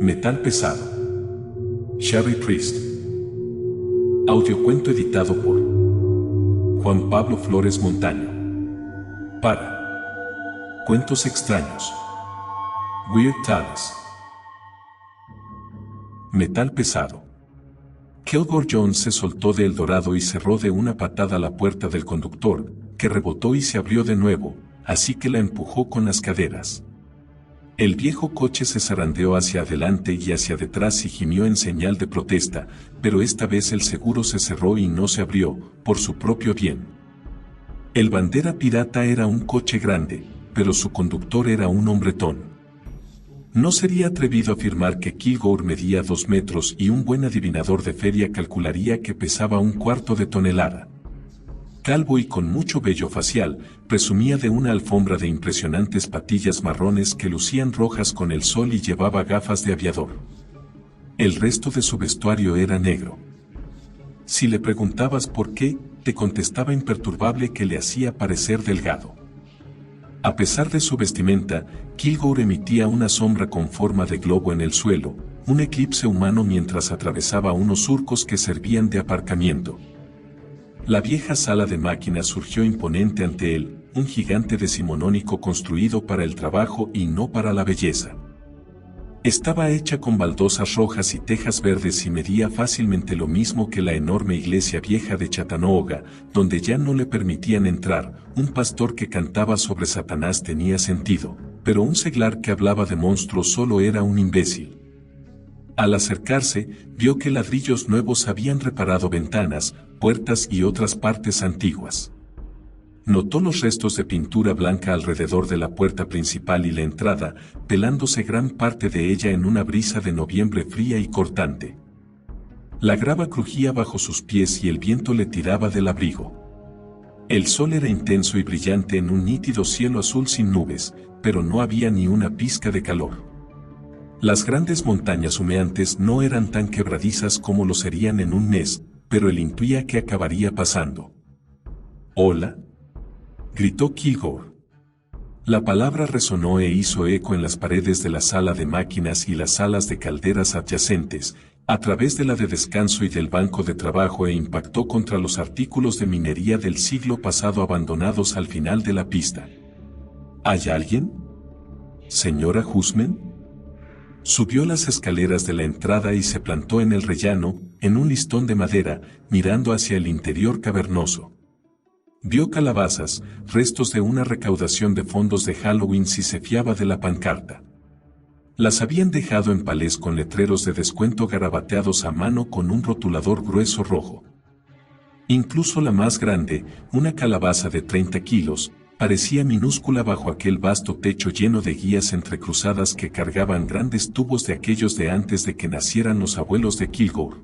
Metal pesado. Sherry Priest. Audiocuento editado por Juan Pablo Flores Montaño. Para Cuentos extraños. Weird Tales. Metal pesado. Kilgore Jones se soltó de El Dorado y cerró de una patada la puerta del conductor, que rebotó y se abrió de nuevo, así que la empujó con las caderas. El viejo coche se zarandeó hacia adelante y hacia detrás y gimió en señal de protesta, pero esta vez el seguro se cerró y no se abrió, por su propio bien. El Bandera Pirata era un coche grande, pero su conductor era un hombretón. No sería atrevido afirmar que Kilgore medía 2 metros y un buen adivinador de feria calcularía que pesaba 1/4 de tonelada. Calvo y con mucho vello facial, presumía de una alfombra de impresionantes patillas marrones que lucían rojas con el sol y llevaba gafas de aviador. El resto de su vestuario era negro. Si le preguntabas por qué, te contestaba imperturbable que le hacía parecer delgado. A pesar de su vestimenta, Kilgore emitía una sombra con forma de globo en el suelo, un eclipse humano mientras atravesaba unos surcos que servían de aparcamiento. La vieja sala de máquinas surgió imponente ante él, un gigante decimonónico construido para el trabajo y no para la belleza. Estaba hecha con baldosas rojas y tejas verdes y medía fácilmente lo mismo que la enorme iglesia vieja de Chattanooga, donde ya no le permitían entrar. Un pastor que cantaba sobre Satanás tenía sentido, pero un seglar que hablaba de monstruos solo era un imbécil. Al acercarse, vio que ladrillos nuevos habían reparado ventanas, puertas y otras partes antiguas. Notó los restos de pintura blanca alrededor de la puerta principal y la entrada, pelándose gran parte de ella en una brisa de noviembre fría y cortante. La grava crujía bajo sus pies y el viento le tiraba del abrigo. El sol era intenso y brillante en un nítido cielo azul sin nubes, pero no había ni una pizca de calor. Las grandes montañas humeantes no eran tan quebradizas como lo serían en un mes, pero él intuía que acabaría pasando. «Hola», gritó Kilgore. La palabra resonó e hizo eco en las paredes de la sala de máquinas y las salas de calderas adyacentes, a través de la de descanso y del banco de trabajo e impactó contra los artículos de minería del siglo pasado abandonados al final de la pista. ¿Hay alguien? ¿Señora Husman? Subió las escaleras de la entrada y se plantó en el rellano, en un listón de madera, mirando hacia el interior cavernoso. Vio calabazas, restos de una recaudación de fondos de Halloween si se fiaba de la pancarta. Las habían dejado en palés con letreros de descuento garabateados a mano con un rotulador grueso rojo. Incluso la más grande, una calabaza de 30 kilos, parecía minúscula bajo aquel vasto techo lleno de guías entrecruzadas que cargaban grandes tubos de aquellos de antes de que nacieran los abuelos de Kilgore.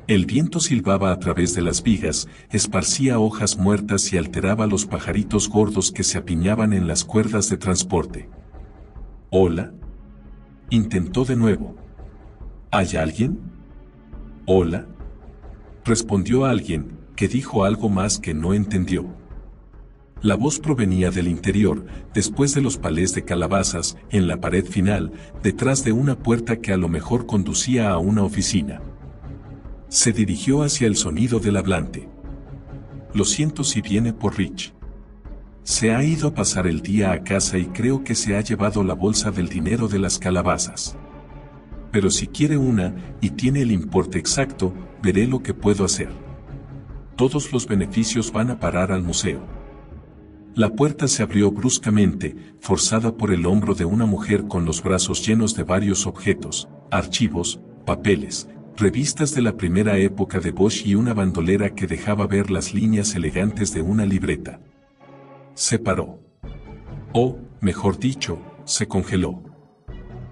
El viento silbaba a través de las vigas, esparcía hojas muertas y alteraba los pajaritos gordos que se apiñaban en las cuerdas de transporte. «Hola», intentó de nuevo. «¿Hay alguien?» «Hola», respondió alguien, que dijo algo más que no entendió. La voz provenía del interior, después de los palés de calabazas, en la pared final, detrás de una puerta que a lo mejor conducía a una oficina. Se dirigió hacia el sonido del hablante. «Lo siento si viene por Rich. Se ha ido a pasar el día a casa y creo que se ha llevado la bolsa del dinero de las calabazas. Pero si quiere una, y tiene el importe exacto, veré lo que puedo hacer. Todos los beneficios van a parar al museo». La puerta se abrió bruscamente, forzada por el hombro de una mujer con los brazos llenos de varios objetos, archivos, papeles, revistas de la primera época de Bosch y una bandolera que dejaba ver las líneas elegantes de una libreta. Se paró. O, mejor dicho, se congeló.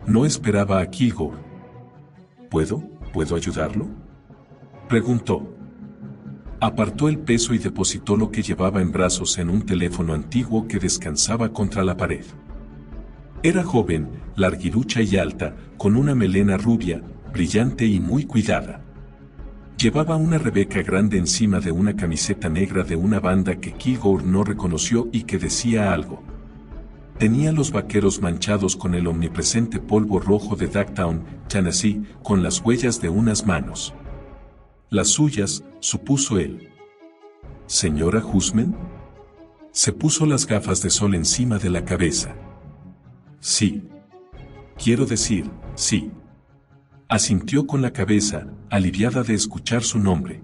No esperaba a Kilgore. ¿Puedo ayudarlo?», preguntó. Apartó el peso y depositó lo que llevaba en brazos en un teléfono antiguo que descansaba contra la pared. Era joven, larguirucha y alta, con una melena rubia, brillante y muy cuidada. Llevaba una Rebeca grande encima de una camiseta negra de una banda que Kilgore no reconoció y que decía algo. Tenía los vaqueros manchados con el omnipresente polvo rojo de Ducktown, Tennessee, con las huellas de unas manos. Las suyas, supuso él. ¿Señora Husman? Se puso las gafas de sol encima de la cabeza. Sí. Quiero decir, sí. Asintió con la cabeza, aliviada de escuchar su nombre.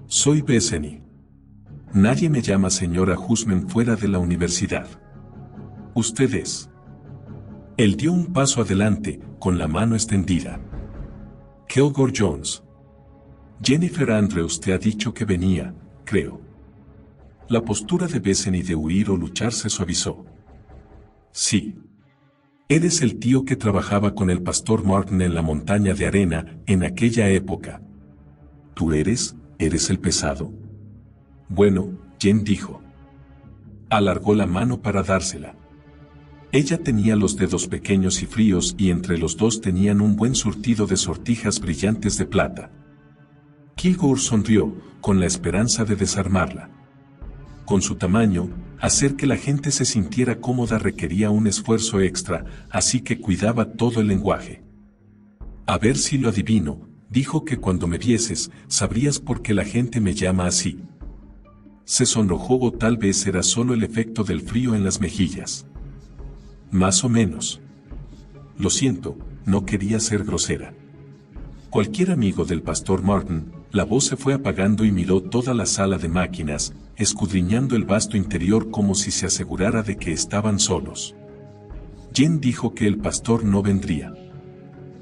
Soy Bethany. Nadie me llama señora Husman fuera de la universidad. Usted es. Él dio un paso adelante, con la mano extendida. Kilgore Jones. Jennifer Andrews te ha dicho que venía, creo. La postura de Bethany de huir o luchar se suavizó. Sí. Eres el tío que trabajaba con el pastor Martin en la montaña de arena, en aquella época. ¿Tú eres el pesado? Bueno, Jen dijo. Alargó la mano para dársela. Ella tenía los dedos pequeños y fríos y entre los dos tenían un buen surtido de sortijas brillantes de plata. Kilgore sonrió, con la esperanza de desarmarla. Con su tamaño, hacer que la gente se sintiera cómoda requería un esfuerzo extra, así que cuidaba todo el lenguaje. A ver si lo adivino, dijo que cuando me vieses, sabrías por qué la gente me llama así. Se sonrojó o tal vez era solo el efecto del frío en las mejillas. Más o menos. Lo siento, no quería ser grosera. Cualquier amigo del pastor Martin, la voz se fue apagando y miró toda la sala de máquinas, escudriñando el vasto interior como si se asegurara de que estaban solos. Jen dijo que el pastor no vendría.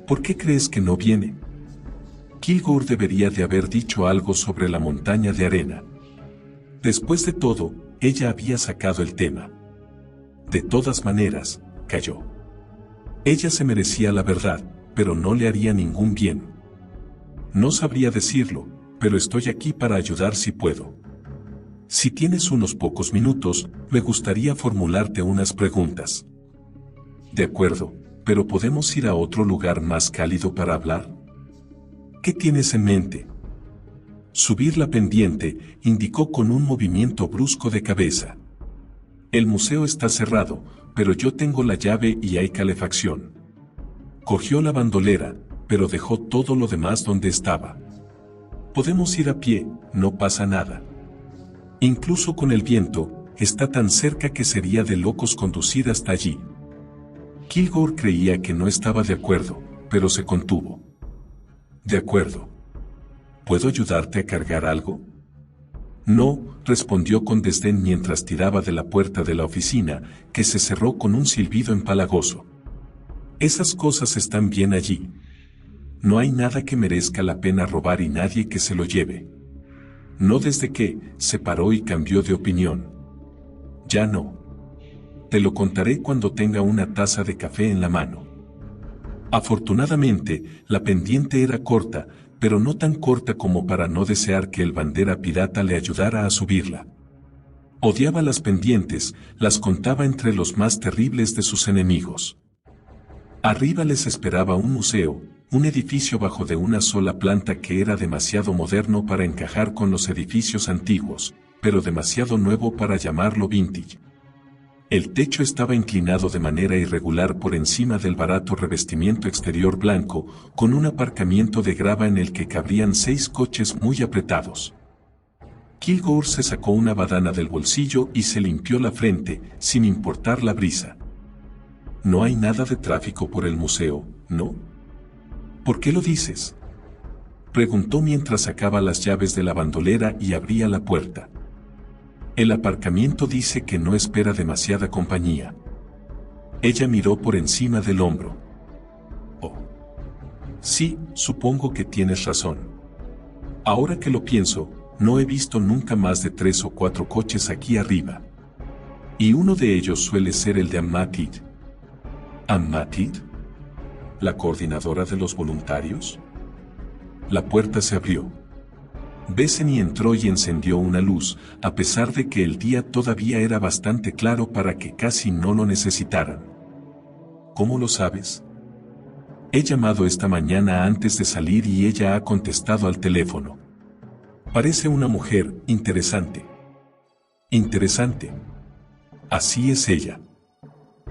¿Por qué crees que no viene? Kilgore debería de haber dicho algo sobre la montaña de arena. Después de todo, ella había sacado el tema. De todas maneras, calló. Ella se merecía la verdad, pero no le haría ningún bien. No sabría decirlo, pero estoy aquí para ayudar si puedo. Si tienes unos pocos minutos, me gustaría formularte unas preguntas. De acuerdo, pero ¿podemos ir a otro lugar más cálido para hablar? ¿Qué tienes en mente? Subir la pendiente, indicó con un movimiento brusco de cabeza. El museo está cerrado, pero yo tengo la llave y hay calefacción. Cogió la bandolera, pero dejó todo lo demás donde estaba. Podemos ir a pie, no pasa nada. Incluso con el viento, está tan cerca que sería de locos conducir hasta allí. Kilgore creía que no estaba de acuerdo, pero se contuvo. De acuerdo. ¿Puedo ayudarte a cargar algo? No, respondió con desdén mientras tiraba de la puerta de la oficina, que se cerró con un silbido empalagoso. Esas cosas están bien allí. No hay nada que merezca la pena robar y nadie que se lo lleve. No desde que, se paró y cambió de opinión. Ya no. Te lo contaré cuando tenga una taza de café en la mano. Afortunadamente, la pendiente era corta, pero no tan corta como para no desear que el bandera pirata le ayudara a subirla. Odiaba las pendientes, las contaba entre los más terribles de sus enemigos. Arriba les esperaba un museo, un edificio bajo de una sola planta que era demasiado moderno para encajar con los edificios antiguos, pero demasiado nuevo para llamarlo vintage. El techo estaba inclinado de manera irregular por encima del barato revestimiento exterior blanco, con un aparcamiento de grava en el que cabrían 6 coches muy apretados. Kilgore se sacó una badana del bolsillo y se limpió la frente, sin importar la brisa. No hay nada de tráfico por el museo, ¿no? ¿Por qué lo dices? Preguntó mientras sacaba las llaves de la bandolera y abría la puerta. El aparcamiento dice que no espera demasiada compañía. Ella miró por encima del hombro. Oh. Sí, supongo que tienes razón. Ahora que lo pienso, no he visto nunca más de 3 o 4 coches aquí arriba. Y uno de ellos suele ser el de Ammatid. ¿Ammatid? ¿La coordinadora de los voluntarios? La puerta se abrió. Bethany entró y encendió una luz, a pesar de que el día todavía era bastante claro para que casi no lo necesitaran. ¿Cómo lo sabes? He llamado esta mañana antes de salir y ella ha contestado al teléfono. Parece una mujer interesante. Interesante. Así es ella.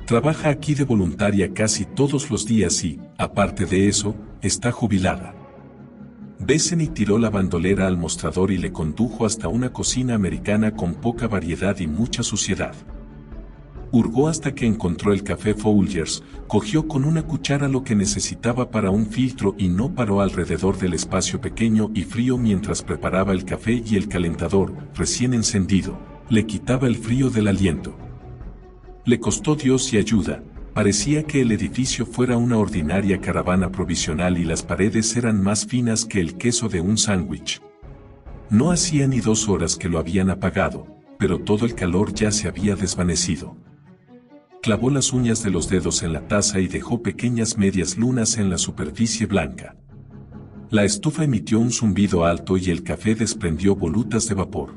Trabaja aquí de voluntaria casi todos los días y, aparte de eso, está jubilada. Bethany tiró la bandolera al mostrador y le condujo hasta una cocina americana con poca variedad y mucha suciedad. Hurgó hasta que encontró el café Folgers, cogió con una cuchara lo que necesitaba para un filtro y no paró alrededor del espacio pequeño y frío mientras preparaba el café y el calentador, recién encendido, le quitaba el frío del aliento. Le costó Dios y ayuda, parecía que el edificio fuera una ordinaria caravana provisional y las paredes eran más finas que el queso de un sándwich. No hacía ni 2 horas que lo habían apagado, pero todo el calor ya se había desvanecido. Clavó las uñas de los dedos en la taza y dejó pequeñas medias lunas en la superficie blanca. La estufa emitió un zumbido alto y el café desprendió volutas de vapor.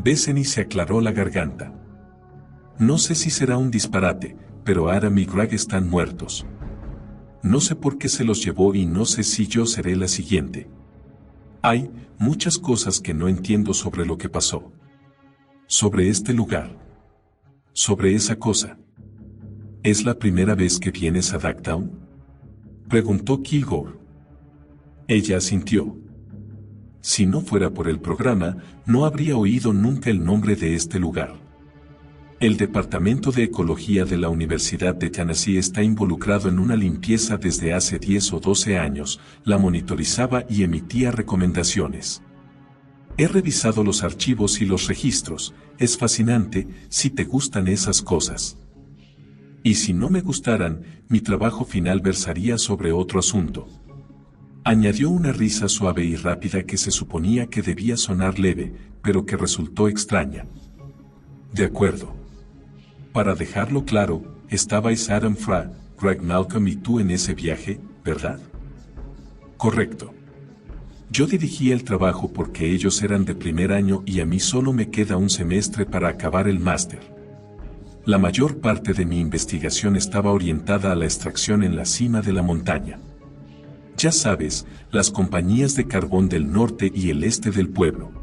Bethany se aclaró la garganta. No sé si será un disparate, pero Adam y Greg están muertos. No sé por qué se los llevó y no sé si yo seré la siguiente. Hay muchas cosas que no entiendo sobre lo que pasó. Sobre este lugar. Sobre esa cosa. ¿Es la primera vez que vienes a Ducktown? Preguntó Kilgore. Ella asintió. Si no fuera por el programa, no habría oído nunca el nombre de este lugar. El Departamento de Ecología de la Universidad de Tennessee está involucrado en una limpieza desde hace 10 o 12 años, la monitorizaba y emitía recomendaciones. He revisado los archivos y los registros, es fascinante si te gustan esas cosas. Y si no me gustaran, mi trabajo final versaría sobre otro asunto. Añadió una risa suave y rápida que se suponía que debía sonar leve, pero que resultó extraña. De acuerdo. Para dejarlo claro, estabais Adam Fra, Greg Malcolm y tú en ese viaje, ¿verdad? Correcto. Yo dirigí el trabajo porque ellos eran de primer año y a mí solo me queda un semestre para acabar el máster. La mayor parte de mi investigación estaba orientada a la extracción en la cima de la montaña. Ya sabes, las compañías de carbón del norte y el este del pueblo.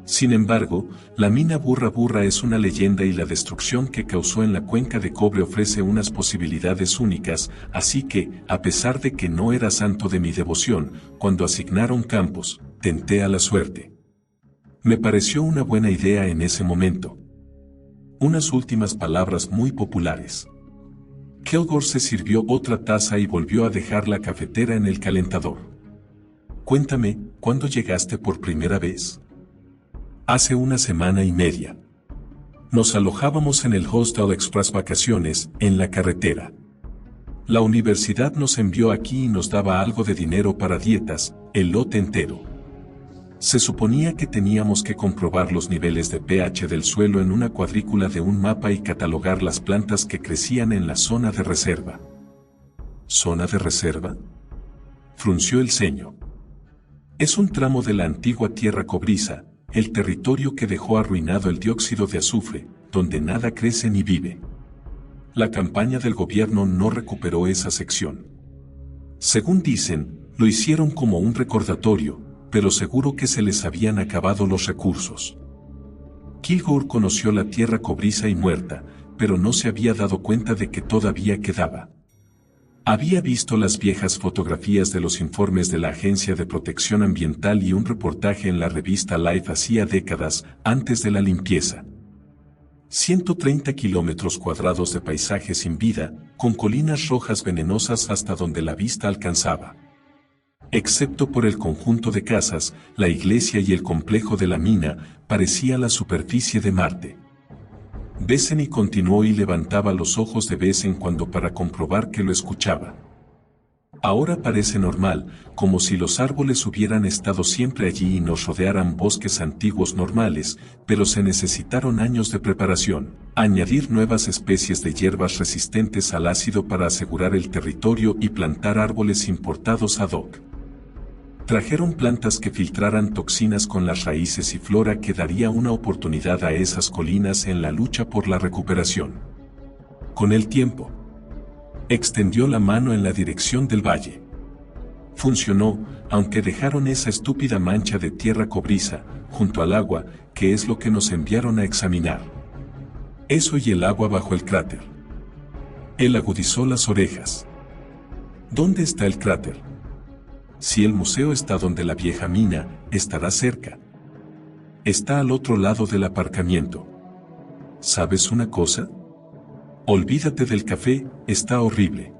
Sin embargo, la mina Burra Burra es una leyenda y la destrucción que causó en la cuenca de cobre ofrece unas posibilidades únicas, así que, a pesar de que no era santo de mi devoción, cuando asignaron campos, tenté a la suerte. Me pareció una buena idea en ese momento. Unas últimas palabras muy populares. Kilgore se sirvió otra taza y volvió a dejar la cafetera en el calentador. Cuéntame, ¿cuándo llegaste por primera vez? Hace 1 semana y media. Nos alojábamos en el Hostel Express Vacaciones, en la carretera. La universidad nos envió aquí y nos daba algo de dinero para dietas, el lote entero. Se suponía que teníamos que comprobar los niveles de pH del suelo en una cuadrícula de un mapa y catalogar las plantas que crecían en la zona de reserva. ¿Zona de reserva? Frunció el ceño. Es un tramo de la antigua tierra cobriza, el territorio que dejó arruinado el dióxido de azufre, donde nada crece ni vive. La campaña del gobierno no recuperó esa sección. Según dicen, lo hicieron como un recordatorio, pero seguro que se les habían acabado los recursos. Kilgore conoció la tierra cobriza y muerta, pero no se había dado cuenta de que todavía quedaba. Había visto las viejas fotografías de los informes de la Agencia de Protección Ambiental y un reportaje en la revista Life hacía décadas antes de la limpieza. 130 kilómetros cuadrados de paisaje sin vida, con colinas rojas venenosas hasta donde la vista alcanzaba. Excepto por el conjunto de casas, la iglesia y el complejo de la mina, parecía la superficie de Marte. Bethany continuó y levantaba los ojos de vez en cuando para comprobar que lo escuchaba. Ahora parece normal, como si los árboles hubieran estado siempre allí y nos rodearan bosques antiguos normales, pero se necesitaron años de preparación, añadir nuevas especies de hierbas resistentes al ácido para asegurar el territorio y plantar árboles importados ad hoc. Trajeron plantas que filtraran toxinas con las raíces y flora que daría una oportunidad a esas colinas en la lucha por la recuperación. Con el tiempo, extendió la mano en la dirección del valle. Funcionó, aunque dejaron esa estúpida mancha de tierra cobriza, junto al agua, que es lo que nos enviaron a examinar. Eso y el agua bajo el cráter. Él agudizó las orejas. ¿Dónde está el cráter? Si el museo está donde la vieja mina, estará cerca. Está al otro lado del aparcamiento. ¿Sabes una cosa? Olvídate del café, está horrible.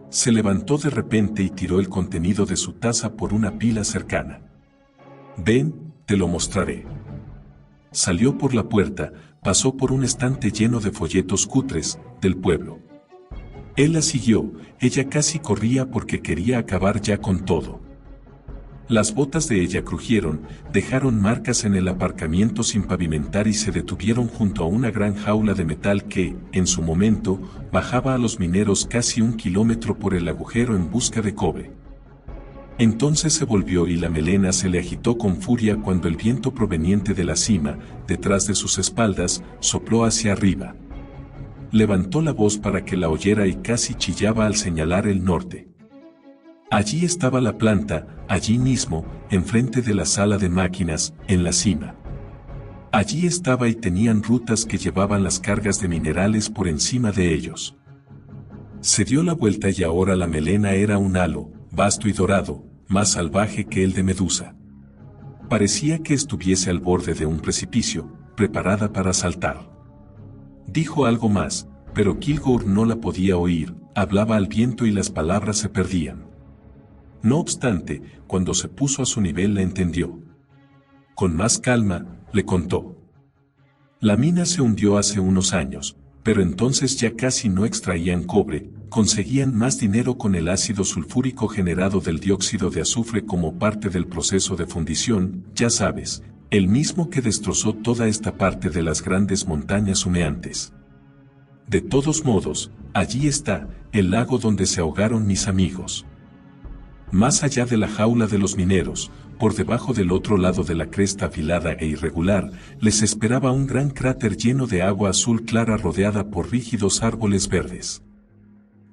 Se levantó de repente y tiró el contenido de su taza por una pila cercana. Ven, te lo mostraré. Salió por la puerta, pasó por un estante lleno de folletos cutres, del pueblo. Él la siguió, ella casi corría porque quería acabar ya con todo. Las botas de ella crujieron, dejaron marcas en el aparcamiento sin pavimentar y se detuvieron junto a una gran jaula de metal que, en su momento, bajaba a los mineros casi 1 kilómetro por el agujero en busca de cobre. Entonces se volvió y la melena se le agitó con furia cuando el viento proveniente de la cima, detrás de sus espaldas, sopló hacia arriba. Levantó la voz para que la oyera y casi chillaba al señalar el norte. Allí estaba la planta, allí mismo, enfrente de la sala de máquinas, en la cima. Allí estaba y tenían rutas que llevaban las cargas de minerales por encima de ellos. Se dio la vuelta y ahora la melena era un halo, vasto y dorado, más salvaje que el de Medusa. Parecía que estuviese al borde de un precipicio, preparada para saltar. Dijo algo más, pero Kilgore no la podía oír, hablaba al viento y las palabras se perdían. No obstante, cuando se puso a su nivel la entendió. Con más calma, le contó. La mina se hundió hace unos años, pero entonces ya casi no extraían cobre, conseguían más dinero con el ácido sulfúrico generado del dióxido de azufre como parte del proceso de fundición, ya sabes, el mismo que destrozó toda esta parte de las grandes montañas humeantes. De todos modos, allí está, el lago donde se ahogaron mis amigos. Más allá de la jaula de los mineros, por debajo del otro lado de la cresta afilada e irregular, les esperaba un gran cráter lleno de agua azul clara rodeada por rígidos árboles verdes.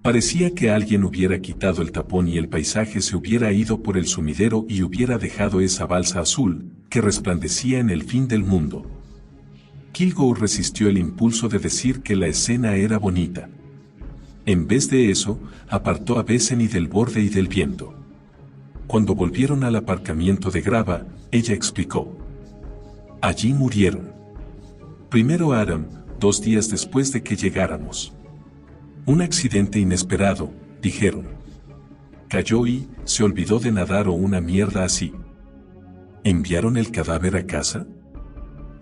Parecía que alguien hubiera quitado el tapón y el paisaje se hubiera ido por el sumidero y hubiera dejado esa balsa azul, que resplandecía en el fin del mundo. Kilgore resistió el impulso de decir que la escena era bonita. En vez de eso, apartó a Bethany del borde y del viento. Cuando volvieron al aparcamiento de grava, ella explicó. Allí murieron. Primero Adam, 2 días después de que llegáramos. Un accidente inesperado, dijeron. Cayó y se olvidó de nadar o una mierda así. ¿Enviaron el cadáver a casa?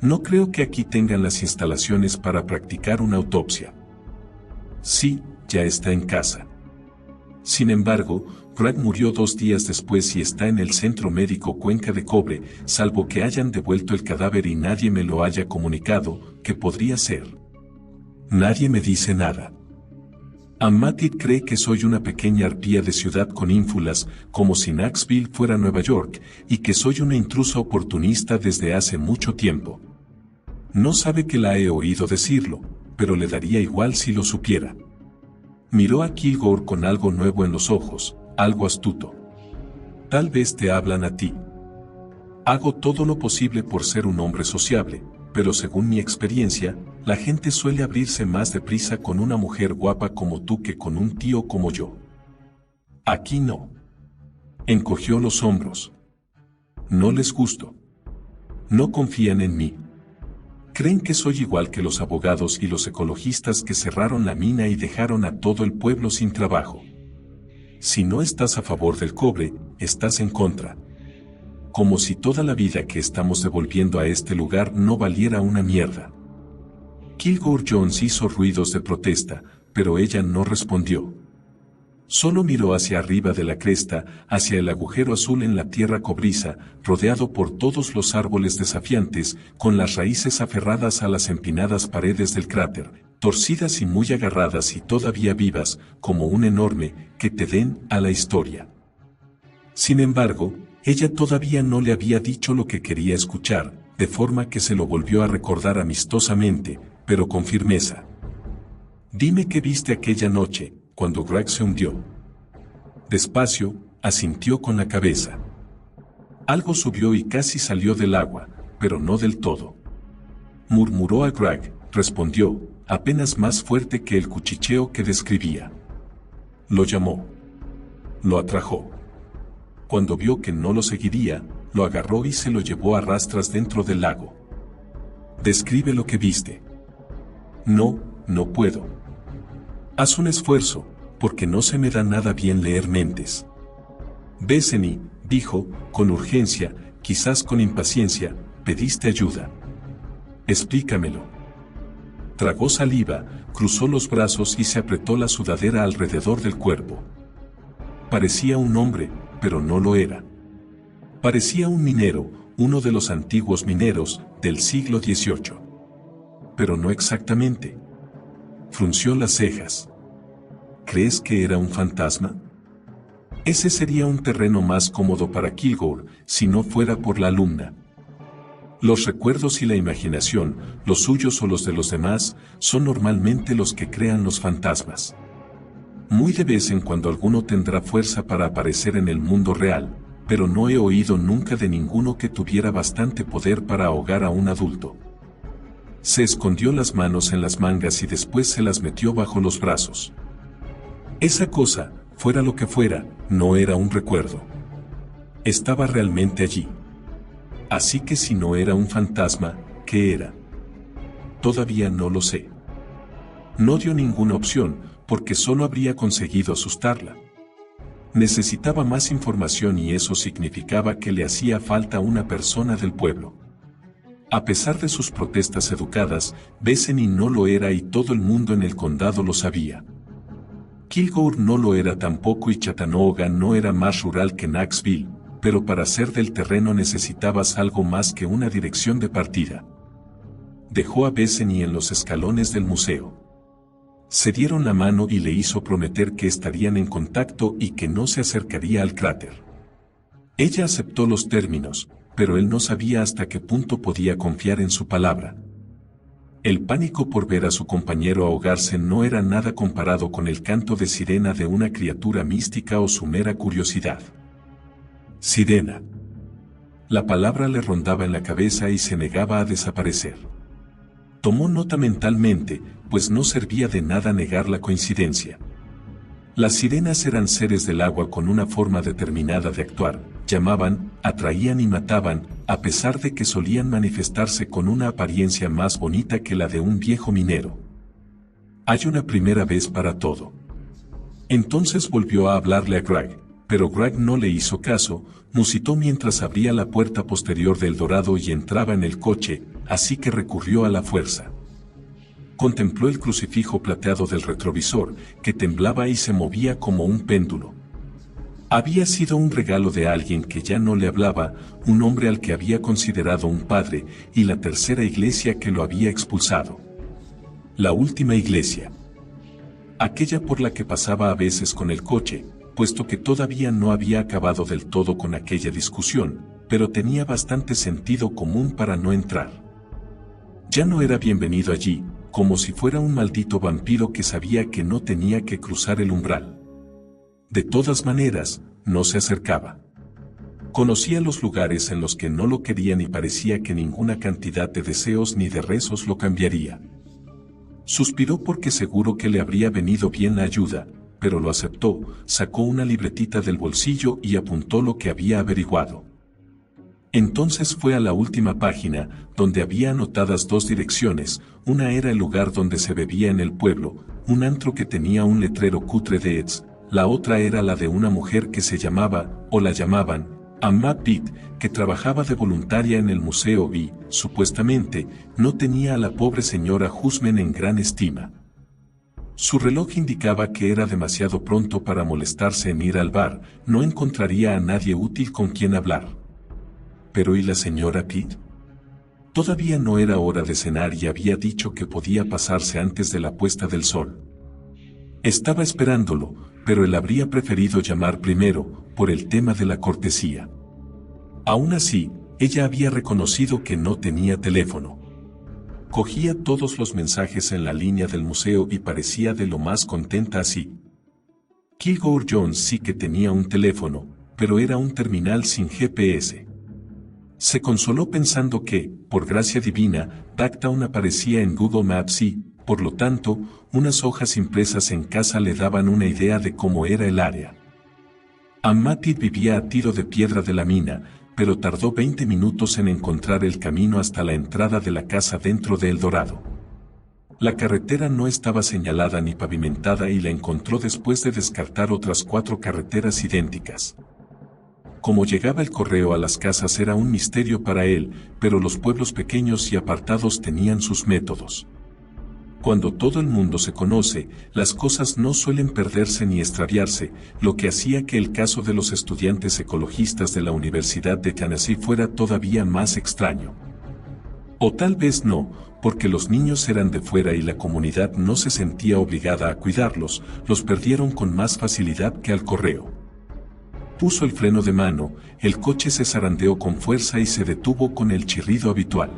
No creo que aquí tengan las instalaciones para practicar una autopsia. Sí, ya está en casa. Sin embargo, Greg murió 2 días después y está en el centro médico Cuenca de Cobre, salvo que hayan devuelto el cadáver y nadie me lo haya comunicado, ¿qué podría ser? Nadie me dice nada. Ammatit cree que soy una pequeña arpía de ciudad con ínfulas, como si Knoxville fuera Nueva York, y que soy una intrusa oportunista desde hace mucho tiempo. No sabe que la he oído decirlo, pero le daría igual si lo supiera. Miró a Kilgore con algo nuevo en los ojos, algo astuto. Tal vez te hablan a ti. Hago todo lo posible por ser un hombre sociable, pero según mi experiencia, la gente suele abrirse más deprisa con una mujer guapa como tú que con un tío como yo. Aquí no. Encogió los hombros. No les gusto. No confían en mí. Creen que soy igual que los abogados y los ecologistas que cerraron la mina y dejaron a todo el pueblo sin trabajo. Si no estás a favor del cobre, estás en contra. Como si toda la vida que estamos devolviendo a este lugar no valiera una mierda. Kilgore Jones hizo ruidos de protesta, pero ella no respondió. Solo miró hacia arriba de la cresta, hacia el agujero azul en la tierra cobriza, rodeado por todos los árboles desafiantes, con las raíces aferradas a las empinadas paredes del cráter, torcidas y muy agarradas y todavía vivas, como un enorme, que te den a la historia. Sin embargo, ella todavía no le había dicho lo que quería escuchar, de forma que se lo volvió a recordar amistosamente, pero con firmeza. Dime qué viste aquella noche, cuando Greg se hundió. Despacio, asintió con la cabeza. Algo subió y casi salió del agua, pero no del todo. Murmuró a Greg, respondió, apenas más fuerte que el cuchicheo que describía. Lo llamó. Lo atrajo. Cuando vio que no lo seguiría, lo agarró y se lo llevó a rastras dentro del lago. Describe lo que viste. No, no puedo. Haz un esfuerzo, porque no se me da nada bien leer mentes. Bethany, dijo, con urgencia, quizás con impaciencia, pediste ayuda. Explícamelo. Tragó saliva, cruzó los brazos y se apretó la sudadera alrededor del cuerpo. Parecía un hombre, pero no lo era. Parecía un minero, uno de los antiguos mineros del siglo XVIII. Pero no exactamente. Frunció las cejas. ¿Crees que era un fantasma? Ese sería un terreno más cómodo para Kilgore, si no fuera por la alumna. Los recuerdos y la imaginación, los suyos o los de los demás, son normalmente los que crean los fantasmas. Muy de vez en cuando alguno tendrá fuerza para aparecer en el mundo real, pero no he oído nunca de ninguno que tuviera bastante poder para ahogar a un adulto. Se escondió las manos en las mangas y después se las metió bajo los brazos. Esa cosa, fuera lo que fuera, no era un recuerdo. Estaba realmente allí. Así que si no era un fantasma, ¿qué era? Todavía no lo sé. No dio ninguna opción, porque solo habría conseguido asustarla. Necesitaba más información y eso significaba que le hacía falta una persona del pueblo. A pesar de sus protestas educadas, Bethany no lo era y todo el mundo en el condado lo sabía. Kilgore no lo era tampoco y Chattanooga no era más rural que Knoxville, pero para ser del terreno necesitabas algo más que una dirección de partida. Dejó a Bethany en los escalones del museo. Se dieron la mano y le hizo prometer que estarían en contacto y que no se acercaría al cráter. Ella aceptó los términos, pero él no sabía hasta qué punto podía confiar en su palabra. El pánico por ver a su compañero ahogarse no era nada comparado con el canto de sirena de una criatura mística o su mera curiosidad. Sirena. La palabra le rondaba en la cabeza y se negaba a desaparecer. Tomó nota mentalmente, pues no servía de nada negar la coincidencia. Las sirenas eran seres del agua con una forma determinada de actuar, llamaban, atraían y mataban, a pesar de que solían manifestarse con una apariencia más bonita que la de un viejo minero. Hay una primera vez para todo. Entonces volvió a hablarle a Greg, pero Greg no le hizo caso, musitó mientras abría la puerta posterior del Dorado y entraba en el coche, así que recurrió a la fuerza. Contempló el crucifijo plateado del retrovisor, que temblaba y se movía como un péndulo. Había sido un regalo de alguien que ya no le hablaba, un hombre al que había considerado un padre, y la tercera iglesia que lo había expulsado. La última iglesia. Aquella por la que pasaba a veces con el coche, puesto que todavía no había acabado del todo con aquella discusión, pero tenía bastante sentido común para no entrar. Ya no era bienvenido allí, como si fuera un maldito vampiro que sabía que no tenía que cruzar el umbral. De todas maneras, no se acercaba. Conocía los lugares en los que no lo querían y parecía que ninguna cantidad de deseos ni de rezos lo cambiaría. Suspiró porque seguro que le habría venido bien la ayuda, pero lo aceptó, sacó una libretita del bolsillo y apuntó lo que había averiguado. Entonces fue a la última página, donde había anotadas dos direcciones, una era el lugar donde se bebía en el pueblo, un antro que tenía un letrero cutre de Eds, la otra era la de una mujer que se llamaba, o la llamaban, Amma Pitt, que trabajaba de voluntaria en el museo y, supuestamente, no tenía a la pobre señora Husman en gran estima. Su reloj indicaba que era demasiado pronto para molestarse en ir al bar, no encontraría a nadie útil con quien hablar. ¿Pero y la señora Pitt? Todavía no era hora de cenar y había dicho que podía pasarse antes de la puesta del sol. Estaba esperándolo, pero él habría preferido llamar primero, por el tema de la cortesía. Aún así, ella había reconocido que no tenía teléfono. Cogía todos los mensajes en la línea del museo y parecía de lo más contenta así. Kilgore Jones sí que tenía un teléfono, pero era un terminal sin GPS. Se consoló pensando que, por gracia divina, Dagtown aparecía en Google Maps y, Por lo tanto, unas hojas impresas en casa le daban una idea de cómo era el área. Ahmad-Did vivía a tiro de piedra de la mina, pero tardó 20 minutos en encontrar el camino hasta la entrada de la casa dentro de El Dorado. La carretera no estaba señalada ni pavimentada y la encontró después de descartar otras 4 carreteras idénticas. Cómo llegaba el correo a las casas era un misterio para él, pero los pueblos pequeños y apartados tenían sus métodos. Cuando todo el mundo se conoce, las cosas no suelen perderse ni extraviarse, lo que hacía que el caso de los estudiantes ecologistas de la Universidad de Tennessee fuera todavía más extraño. O tal vez no, porque los niños eran de fuera y la comunidad no se sentía obligada a cuidarlos, los perdieron con más facilidad que al correo. Puso el freno de mano, el coche se zarandeó con fuerza y se detuvo con el chirrido habitual.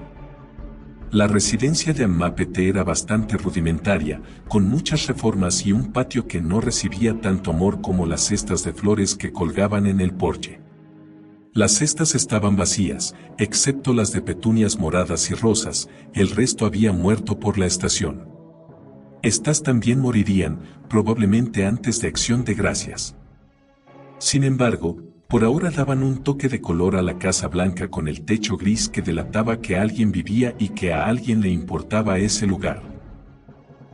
La residencia de Ahmad-Did era bastante rudimentaria, con muchas reformas y un patio que no recibía tanto amor como las cestas de flores que colgaban en el porche. Las cestas estaban vacías, excepto las de petunias moradas y rosas, el resto había muerto por la estación. Estas también morirían, probablemente antes de Acción de Gracias. Sin embargo, por ahora daban un toque de color a la Casa Blanca con el techo gris que delataba que alguien vivía y que a alguien le importaba ese lugar.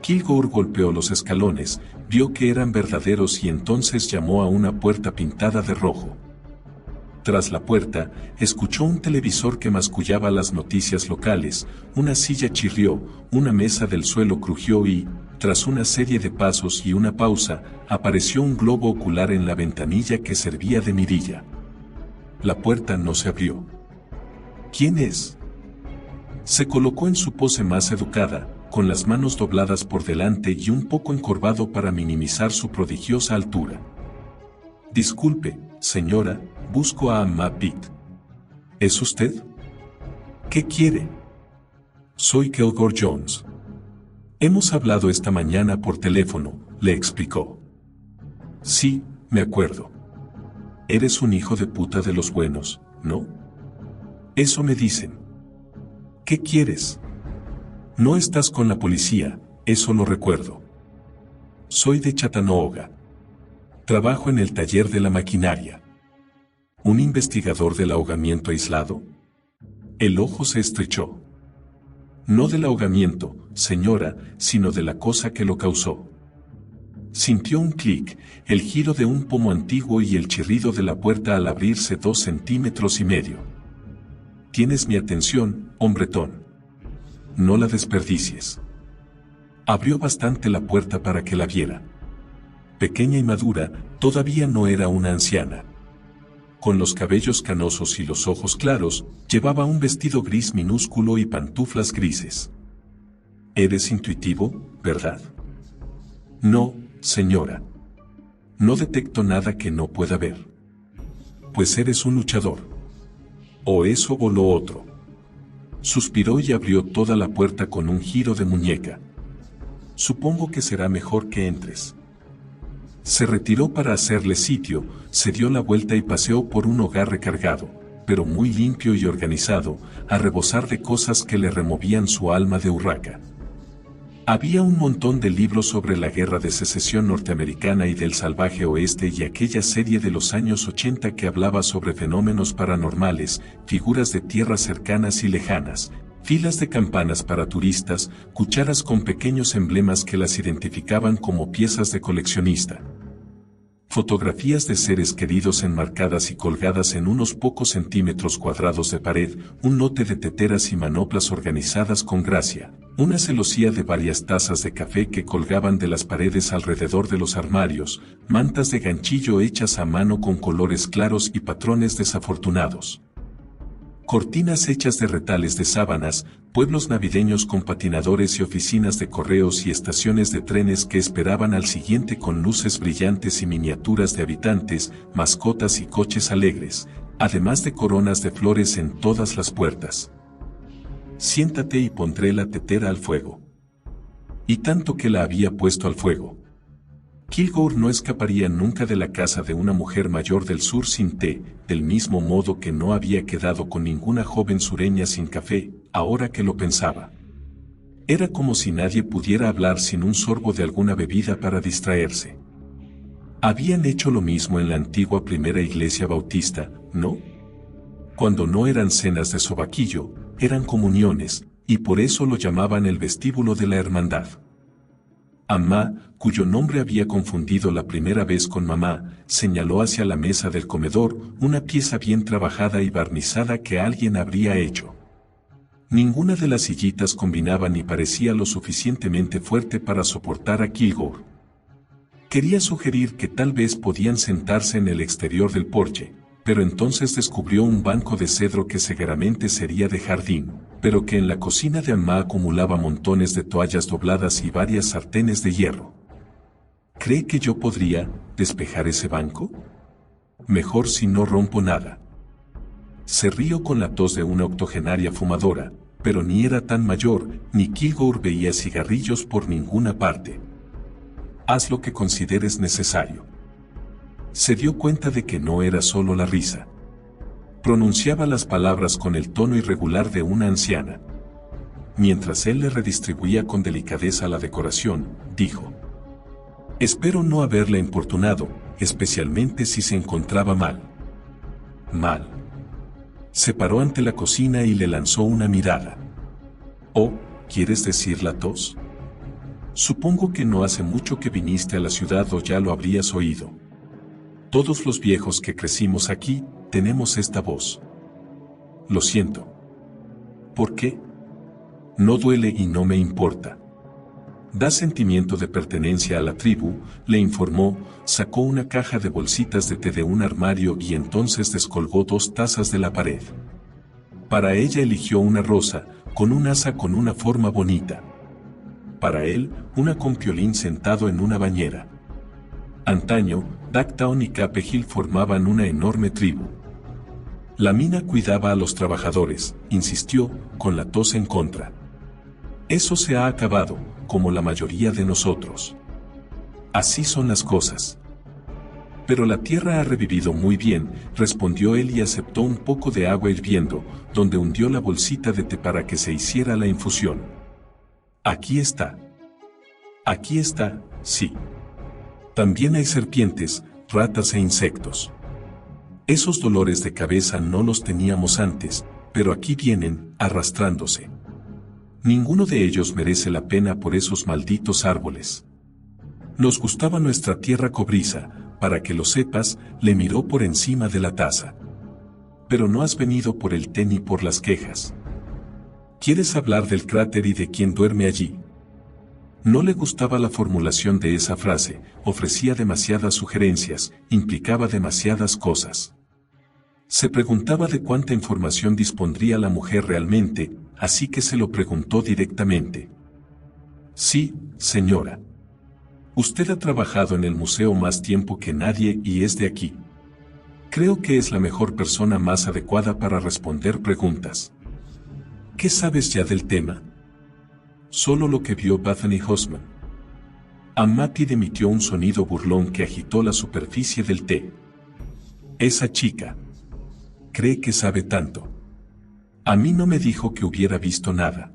Kilgore golpeó los escalones, vio que eran verdaderos y entonces llamó a una puerta pintada de rojo. Tras la puerta, escuchó un televisor que mascullaba las noticias locales, una silla chirrió, una mesa del suelo crujió y, tras una serie de pasos y una pausa, apareció un globo ocular en la ventanilla que servía de mirilla. La puerta no se abrió. ¿Quién es? Se colocó en su pose más educada, con las manos dobladas por delante y un poco encorvado para minimizar su prodigiosa altura. Disculpe, señora, busco a Ahmad-Did. ¿Es usted? ¿Qué quiere? Soy Kilgore Jones. Hemos hablado esta mañana por teléfono, le explicó. Sí, me acuerdo. Eres un hijo de puta de los buenos, ¿no? Eso me dicen. ¿Qué quieres? No estás con la policía, eso lo recuerdo. Soy de Chattanooga. Trabajo en el taller de la maquinaria. ¿Un investigador del ahogamiento aislado? El ojo se estrechó. No del ahogamiento, señora, sino de la cosa que lo causó. Sintió un clic, el giro de un pomo antiguo y el chirrido de la puerta al abrirse 2,5 centímetros. Tienes mi atención, hombretón. No la desperdicies. Abrió bastante la puerta para que la viera. Pequeña y madura, todavía no era una anciana. Con los cabellos canosos y los ojos claros, llevaba un vestido gris minúsculo y pantuflas grises. Eres intuitivo, ¿verdad? No, señora. No detecto nada que no pueda ver. Pues eres un luchador. O eso o lo otro. Suspiró y abrió toda la puerta con un giro de muñeca. Supongo que será mejor que entres. Se retiró para hacerle sitio, se dio la vuelta y paseó por un hogar recargado, pero muy limpio y organizado, a rebosar de cosas que le removían su alma de urraca. Había un montón de libros sobre la Guerra de Secesión norteamericana y del salvaje oeste y aquella serie de los años 80 que hablaba sobre fenómenos paranormales, figuras de tierras cercanas y lejanas, filas de campanas para turistas, cucharas con pequeños emblemas que las identificaban como piezas de coleccionista. Fotografías de seres queridos enmarcadas y colgadas en unos pocos centímetros cuadrados de pared, un lote de teteras y manoplas organizadas con gracia, una celosía de varias tazas de café que colgaban de las paredes alrededor de los armarios, mantas de ganchillo hechas a mano con colores claros y patrones desafortunados. Cortinas hechas de retales de sábanas, pueblos navideños con patinadores y oficinas de correos y estaciones de trenes que esperaban al siguiente con luces brillantes y miniaturas de habitantes, mascotas y coches alegres, además de coronas de flores en todas las puertas. Siéntate y pondré la tetera al fuego. Y tanto que la había puesto al fuego. Kilgore no escaparía nunca de la casa de una mujer mayor del sur sin té, del mismo modo que no había quedado con ninguna joven sureña sin café, ahora que lo pensaba. Era como si nadie pudiera hablar sin un sorbo de alguna bebida para distraerse. Habían hecho lo mismo en la antigua primera iglesia bautista, ¿no? Cuando no eran cenas de sobaquillo, eran comuniones, y por eso lo llamaban el vestíbulo de la hermandad. Ammá, cuyo nombre había confundido la primera vez con mamá, señaló hacia la mesa del comedor una pieza bien trabajada y barnizada que alguien habría hecho. Ninguna de las sillitas combinaba ni parecía lo suficientemente fuerte para soportar a Kilgore. Quería sugerir que tal vez podían sentarse en el exterior del porche, pero entonces descubrió un banco de cedro que seguramente sería de jardín, pero que en la cocina de Ammá acumulaba montones de toallas dobladas y varias sartenes de hierro. ¿Cree que yo podría despejar ese banco? Mejor si no rompo nada. Se rió con la tos de una octogenaria fumadora, pero ni era tan mayor, ni Kilgore veía cigarrillos por ninguna parte. Haz lo que consideres necesario. Se dio cuenta de que no era solo la risa. Pronunciaba las palabras con el tono irregular de una anciana. Mientras él le redistribuía con delicadeza la decoración, dijo: «Espero no haberla importunado, especialmente si se encontraba mal». «Mal». Se paró ante la cocina y le lanzó una mirada. «Oh, ¿quieres decir la tos? Supongo que no hace mucho que viniste a la ciudad o ya lo habrías oído. Todos los viejos que crecimos aquí, tenemos esta voz». «Lo siento». «¿Por qué?» «No duele y no me importa». «Da sentimiento de pertenencia a la tribu», le informó, sacó una caja de bolsitas de té de un armario y entonces descolgó 2 tazas de la pared. Para ella eligió una rosa, con un asa con una forma bonita. Para él, una con Piolín sentado en una bañera. Antaño, Ducktown y Capehil formaban una enorme tribu. La mina cuidaba a los trabajadores, insistió, con la tos en contra. Eso se ha acabado, como la mayoría de nosotros. Así son las cosas. Pero la tierra ha revivido muy bien, respondió él y aceptó un poco de agua hirviendo, donde hundió la bolsita de té para que se hiciera la infusión. Aquí está. Aquí está, sí. También hay serpientes, ratas e insectos. Esos dolores de cabeza no los teníamos antes, pero aquí vienen, arrastrándose. Ninguno de ellos merece la pena por esos malditos árboles. Nos gustaba nuestra tierra cobriza, para que lo sepas, le miró por encima de la taza. Pero no has venido por el té ni por las quejas. ¿Quieres hablar del cráter y de quién duerme allí? No le gustaba la formulación de esa frase, ofrecía demasiadas sugerencias, implicaba demasiadas cosas. Se preguntaba de cuánta información dispondría la mujer realmente, así que se lo preguntó directamente. Sí, señora. Usted ha trabajado en el museo más tiempo que nadie y es de aquí. Creo que es la mejor persona más adecuada para responder preguntas. ¿Qué sabes ya del tema? Solo lo que vio Bethany Hosman. Amati emitió un sonido burlón que agitó la superficie del té. Esa chica. Cree que sabe tanto. A mí no me dijo que hubiera visto nada.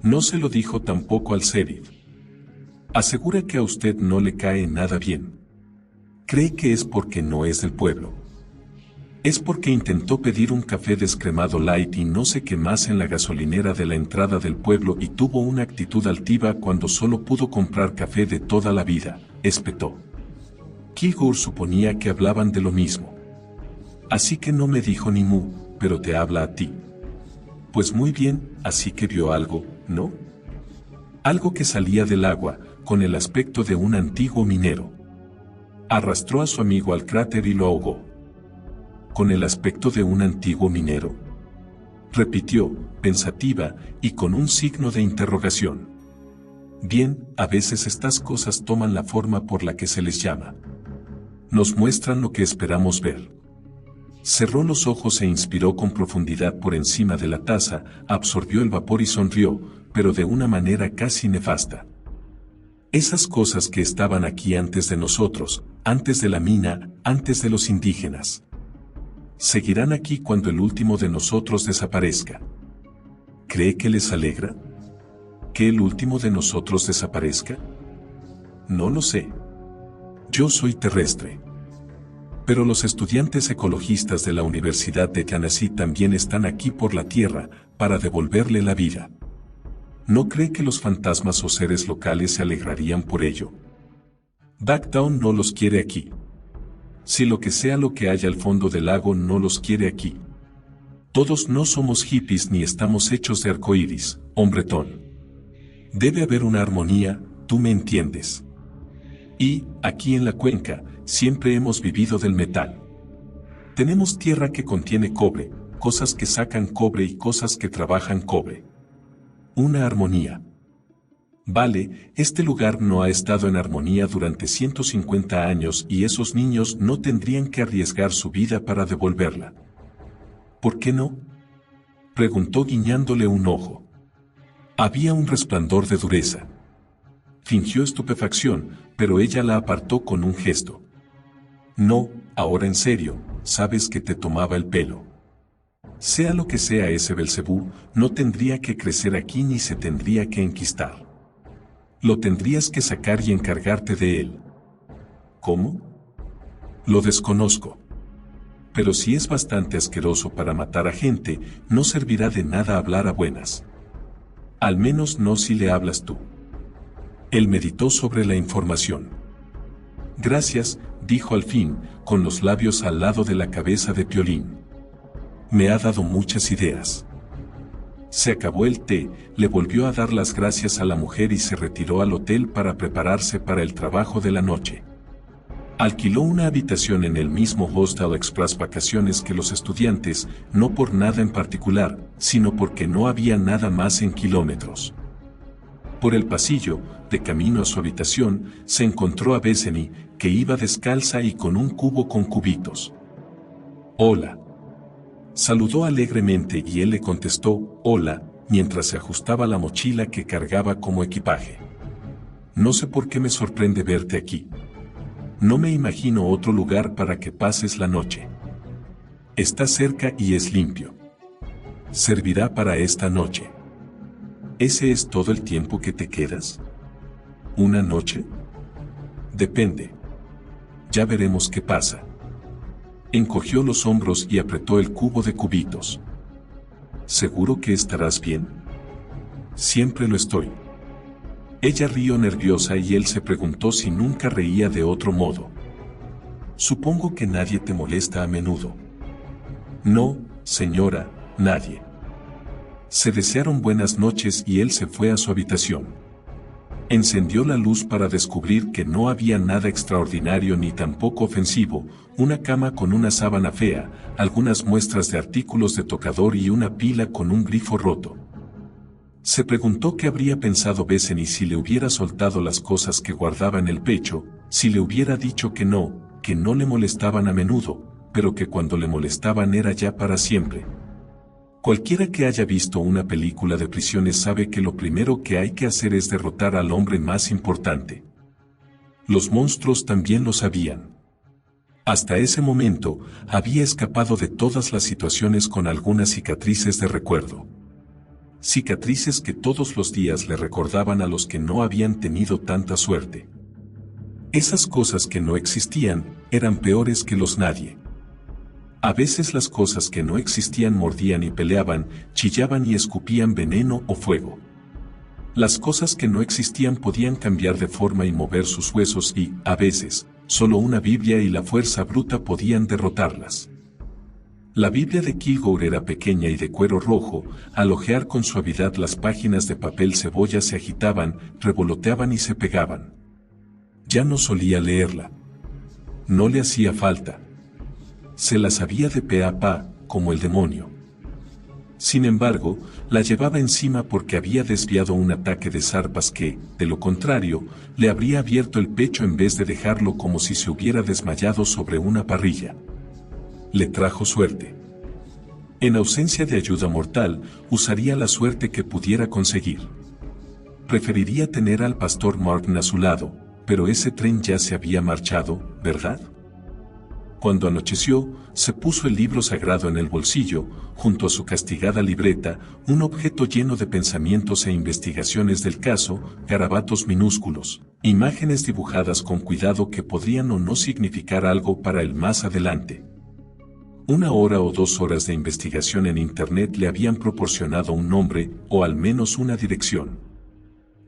No se lo dijo tampoco al sheriff. Asegura que a usted no le cae nada bien. Cree que es porque no es del pueblo. Es porque intentó pedir un café descremado light y no sé qué más en la gasolinera de la entrada del pueblo y tuvo una actitud altiva cuando solo pudo comprar café de toda la vida, espetó. Kilgore suponía que hablaban de lo mismo. Así que no me dijo ni mu, pero te habla a ti. Pues muy bien, así que vio algo, ¿no? Algo que salía del agua, con el aspecto de un antiguo minero. Arrastró a su amigo al cráter y lo ahogó. ¿Con el aspecto de un antiguo minero? Repitió, pensativa, y con un signo de interrogación. Bien, a veces estas cosas toman la forma por la que se les llama. Nos muestran lo que esperamos ver. Cerró los ojos e inspiró con profundidad por encima de la taza, absorbió el vapor y sonrió, pero de una manera casi nefasta. Esas cosas que estaban aquí antes de nosotros, antes de la mina, antes de los indígenas. Seguirán aquí cuando el último de nosotros desaparezca. ¿Cree que les alegra? ¿Que el último de nosotros desaparezca? No lo sé. Yo soy terrestre. Pero los estudiantes ecologistas de la Universidad de Tennessee también están aquí por la Tierra, para devolverle la vida. ¿No cree que los fantasmas o seres locales se alegrarían por ello? Backdown no los quiere aquí. Si lo que sea lo que haya al fondo del lago no los quiere aquí. Todos no somos hippies ni estamos hechos de arcoíris, hombretón. Debe haber una armonía, tú me entiendes. Y, aquí en la cuenca, siempre hemos vivido del metal. Tenemos tierra que contiene cobre, cosas que sacan cobre y cosas que trabajan cobre. Una armonía. Vale, este lugar no ha estado en armonía durante 150 años y esos niños no tendrían que arriesgar su vida para devolverla. ¿Por qué no? Preguntó guiñándole un ojo. Había un resplandor de dureza. Fingió estupefacción, pero ella la apartó con un gesto. No, ahora en serio, sabes que te tomaba el pelo. Sea lo que sea ese Belcebú, no tendría que crecer aquí ni se tendría que enquistar. Lo tendrías que sacar y encargarte de él. ¿Cómo? Lo desconozco. Pero si es bastante asqueroso para matar a gente, no servirá de nada hablar a buenas. Al menos no si le hablas tú. Él meditó sobre la información. Gracias, dijo al fin, con los labios al lado de la cabeza de Piolín. Me ha dado muchas ideas. Se acabó el té, le volvió a dar las gracias a la mujer y se retiró al hotel para prepararse para el trabajo de la noche. Alquiló una habitación en el mismo Hostel Express Vacaciones que los estudiantes, no por nada en particular, sino porque no había nada más en kilómetros. Por el pasillo, de camino a su habitación, se encontró a Bethany, que iba descalza y con un cubo con cubitos. Hola. Saludó alegremente y él le contestó, hola, mientras se ajustaba la mochila que cargaba como equipaje. No sé por qué me sorprende verte aquí. No me imagino otro lugar para que pases la noche. Está cerca y es limpio. Servirá para esta noche. ¿Ese es todo el tiempo que te quedas? ¿Una noche? Depende. Ya veremos qué pasa. Encogió los hombros y apretó el cubo de cubitos. ¿Seguro que estarás bien? Siempre lo estoy. Ella rió nerviosa y él se preguntó si nunca reía de otro modo. Supongo que nadie te molesta a menudo. No, señora, nadie. Se desearon buenas noches y él se fue a su habitación. Encendió la luz para descubrir que no había nada extraordinario ni tampoco ofensivo, una cama con una sábana fea, algunas muestras de artículos de tocador y una pila con un grifo roto. Se preguntó qué habría pensado Bethany si le hubiera soltado las cosas que guardaba en el pecho, si le hubiera dicho que no le molestaban a menudo, pero que cuando le molestaban era ya para siempre. Cualquiera que haya visto una película de prisiones sabe que lo primero que hay que hacer es derrotar al hombre más importante. Los monstruos también lo sabían. Hasta ese momento, había escapado de todas las situaciones con algunas cicatrices de recuerdo. Cicatrices que todos los días le recordaban a los que no habían tenido tanta suerte. Esas cosas que no existían, eran peores que los nadie. A veces las cosas que no existían mordían y peleaban, chillaban y escupían veneno o fuego. Las cosas que no existían podían cambiar de forma y mover sus huesos y, a veces, solo una Biblia y la fuerza bruta podían derrotarlas. La Biblia de Kilgore era pequeña y de cuero rojo, al hojear con suavidad las páginas de papel cebolla se agitaban, revoloteaban y se pegaban. Ya no solía leerla. No le hacía falta. Se la sabía de pe a pa, como el demonio. Sin embargo, la llevaba encima porque había desviado un ataque de zarpas que, de lo contrario, le habría abierto el pecho en vez de dejarlo como si se hubiera desmayado sobre una parrilla. Le trajo suerte. En ausencia de ayuda mortal, usaría la suerte que pudiera conseguir. Preferiría tener al pastor Martin a su lado, pero ese tren ya se había marchado, ¿verdad? Cuando anocheció, se puso el libro sagrado en el bolsillo, junto a su castigada libreta, un objeto lleno de pensamientos e investigaciones del caso, garabatos minúsculos, imágenes dibujadas con cuidado que podrían o no significar algo para él más adelante. 1 hora o 2 horas de investigación en Internet le habían proporcionado un nombre, o al menos una dirección.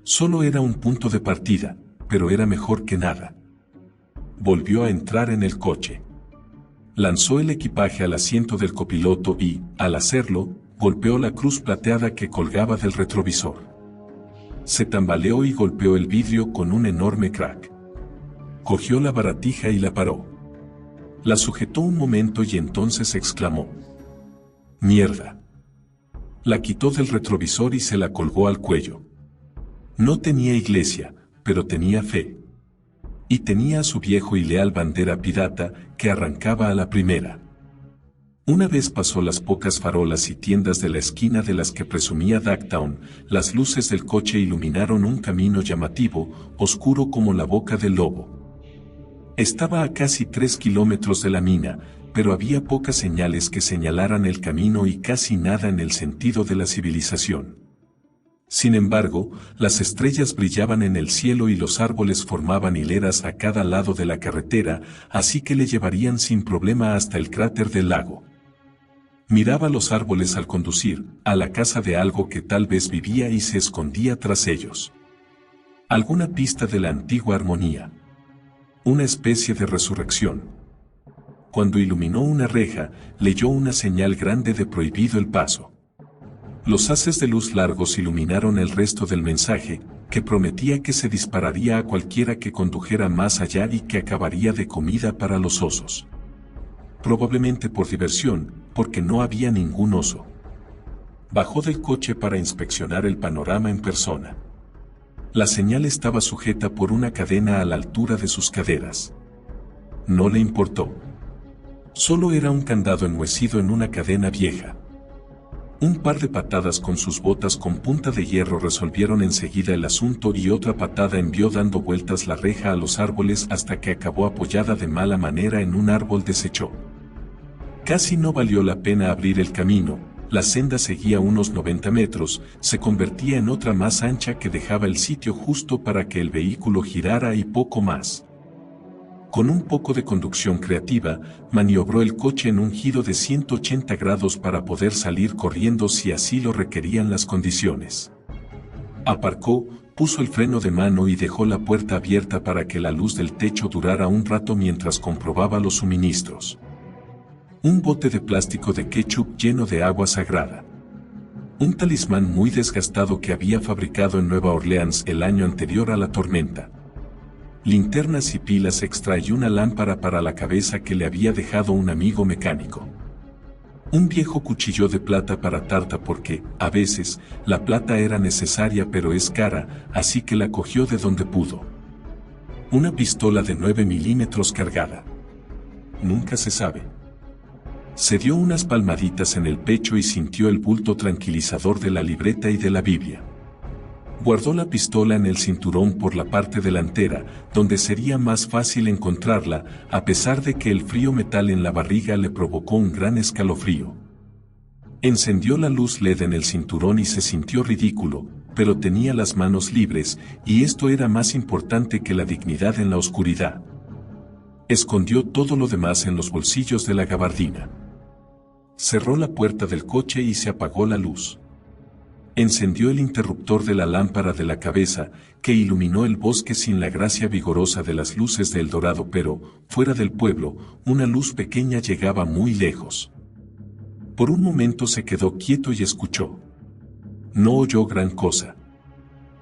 Solo era un punto de partida, pero era mejor que nada. Volvió a entrar en el coche. Lanzó el equipaje al asiento del copiloto y, al hacerlo, golpeó la cruz plateada que colgaba del retrovisor. Se tambaleó y golpeó el vidrio con un enorme crack. Cogió la baratija y la paró. La sujetó un momento y entonces exclamó: ¡Mierda! La quitó del retrovisor y se la colgó al cuello. No tenía iglesia, pero tenía fe. Y tenía a su viejo y leal bandera pirata, que arrancaba a la primera. Una vez pasó las pocas farolas y tiendas de la esquina de las que presumía Ducktown, las luces del coche iluminaron un camino llamativo, oscuro como la boca del lobo. Estaba a casi 3 kilómetros de la mina, pero había pocas señales que señalaran el camino y casi nada en el sentido de la civilización. Sin embargo, las estrellas brillaban en el cielo y los árboles formaban hileras a cada lado de la carretera, así que le llevarían sin problema hasta el cráter del lago. Miraba los árboles al conducir, a la casa de algo que tal vez vivía y se escondía tras ellos. Alguna pista de la antigua armonía. Una especie de resurrección. Cuando iluminó una reja, leyó una señal grande de prohibido el paso. Los haces de luz largos iluminaron el resto del mensaje, que prometía que se dispararía a cualquiera que condujera más allá y que acabaría de comida para los osos. Probablemente por diversión, porque no había ningún oso. Bajó del coche para inspeccionar el panorama en persona. La señal estaba sujeta por una cadena a la altura de sus caderas. No le importó. Solo era un candado enhuecido en una cadena vieja. Un par de patadas con sus botas con punta de hierro resolvieron enseguida el asunto y otra patada envió dando vueltas la reja a los árboles hasta que acabó apoyada de mala manera en un árbol deshecho. Casi no valió la pena abrir el camino, la senda seguía unos 90 metros, se convertía en otra más ancha que dejaba el sitio justo para que el vehículo girara y poco más. Con un poco de conducción creativa, maniobró el coche en un giro de 180 grados para poder salir corriendo si así lo requerían las condiciones. Aparcó, puso el freno de mano y dejó la puerta abierta para que la luz del techo durara un rato mientras comprobaba los suministros. Un bote de plástico de ketchup lleno de agua sagrada. Un talismán muy desgastado que había fabricado en Nueva Orleans el año anterior a la tormenta. Linternas y pilas extra y una lámpara para la cabeza que le había dejado un amigo mecánico. Un viejo cuchillo de plata para tarta porque, a veces, la plata era necesaria pero es cara, así que la cogió de donde pudo. Una pistola de 9 milímetros cargada. Nunca se sabe. Se dio unas palmaditas en el pecho y sintió el bulto tranquilizador de la libreta y de la Biblia. Guardó la pistola en el cinturón por la parte delantera, donde sería más fácil encontrarla, a pesar de que el frío metal en la barriga le provocó un gran escalofrío. Encendió la luz LED en el cinturón y se sintió ridículo, pero tenía las manos libres, y esto era más importante que la dignidad en la oscuridad. Escondió todo lo demás en los bolsillos de la gabardina. Cerró la puerta del coche y se apagó la luz. Encendió el interruptor de la lámpara de la cabeza, que iluminó el bosque sin la gracia vigorosa de las luces de El Dorado, pero, fuera del pueblo, una luz pequeña llegaba muy lejos. Por un momento se quedó quieto y escuchó. No oyó gran cosa.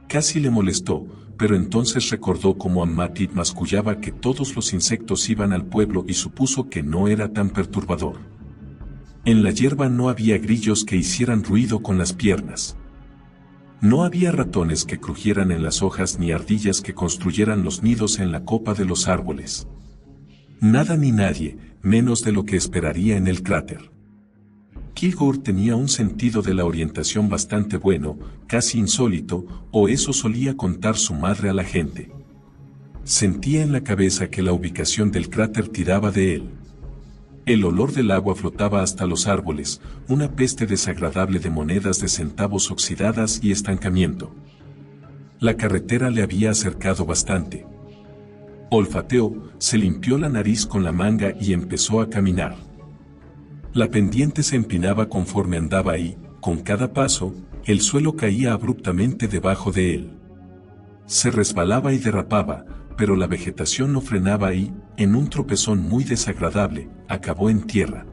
Casi le molestó, pero entonces recordó cómo Ammatit mascullaba que todos los insectos iban al pueblo y supuso que no era tan perturbador. En la hierba no había grillos que hicieran ruido con las piernas. No había ratones que crujieran en las hojas ni ardillas que construyeran los nidos en la copa de los árboles. Nada ni nadie, menos de lo que esperaría en el cráter. Kilgore tenía un sentido de la orientación bastante bueno, casi insólito, o eso solía contar su madre a la gente. Sentía en la cabeza que la ubicación del cráter tiraba de él. El olor del agua flotaba hasta los árboles, una peste desagradable de monedas de centavos oxidadas y estancamiento. La carretera le había acercado bastante. Olfateó, se limpió la nariz con la manga y empezó a caminar. La pendiente se empinaba conforme andaba y, con cada paso, el suelo caía abruptamente debajo de él. Se resbalaba y derrapaba, pero la vegetación no frenaba y, en un tropezón muy desagradable, acabó en tierra.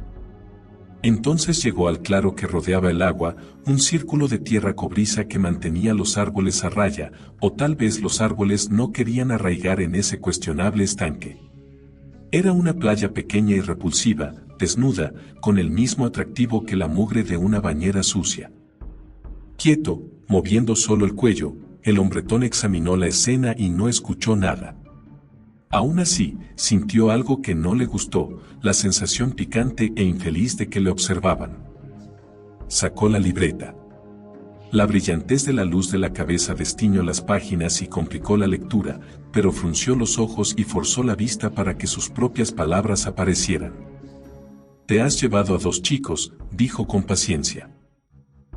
Entonces llegó al claro que rodeaba el agua, un círculo de tierra cobriza que mantenía los árboles a raya, o tal vez los árboles no querían arraigar en ese cuestionable estanque. Era una playa pequeña y repulsiva, desnuda, con el mismo atractivo que la mugre de una bañera sucia. Quieto, moviendo solo el cuello, el hombretón examinó la escena y no escuchó nada. Aún así, sintió algo que no le gustó, la sensación picante e infeliz de que le observaban. Sacó la libreta. La brillantez de la luz de la cabeza destiñó las páginas y complicó la lectura, pero frunció los ojos y forzó la vista para que sus propias palabras aparecieran. «Te has llevado a 2 chicos», dijo con paciencia.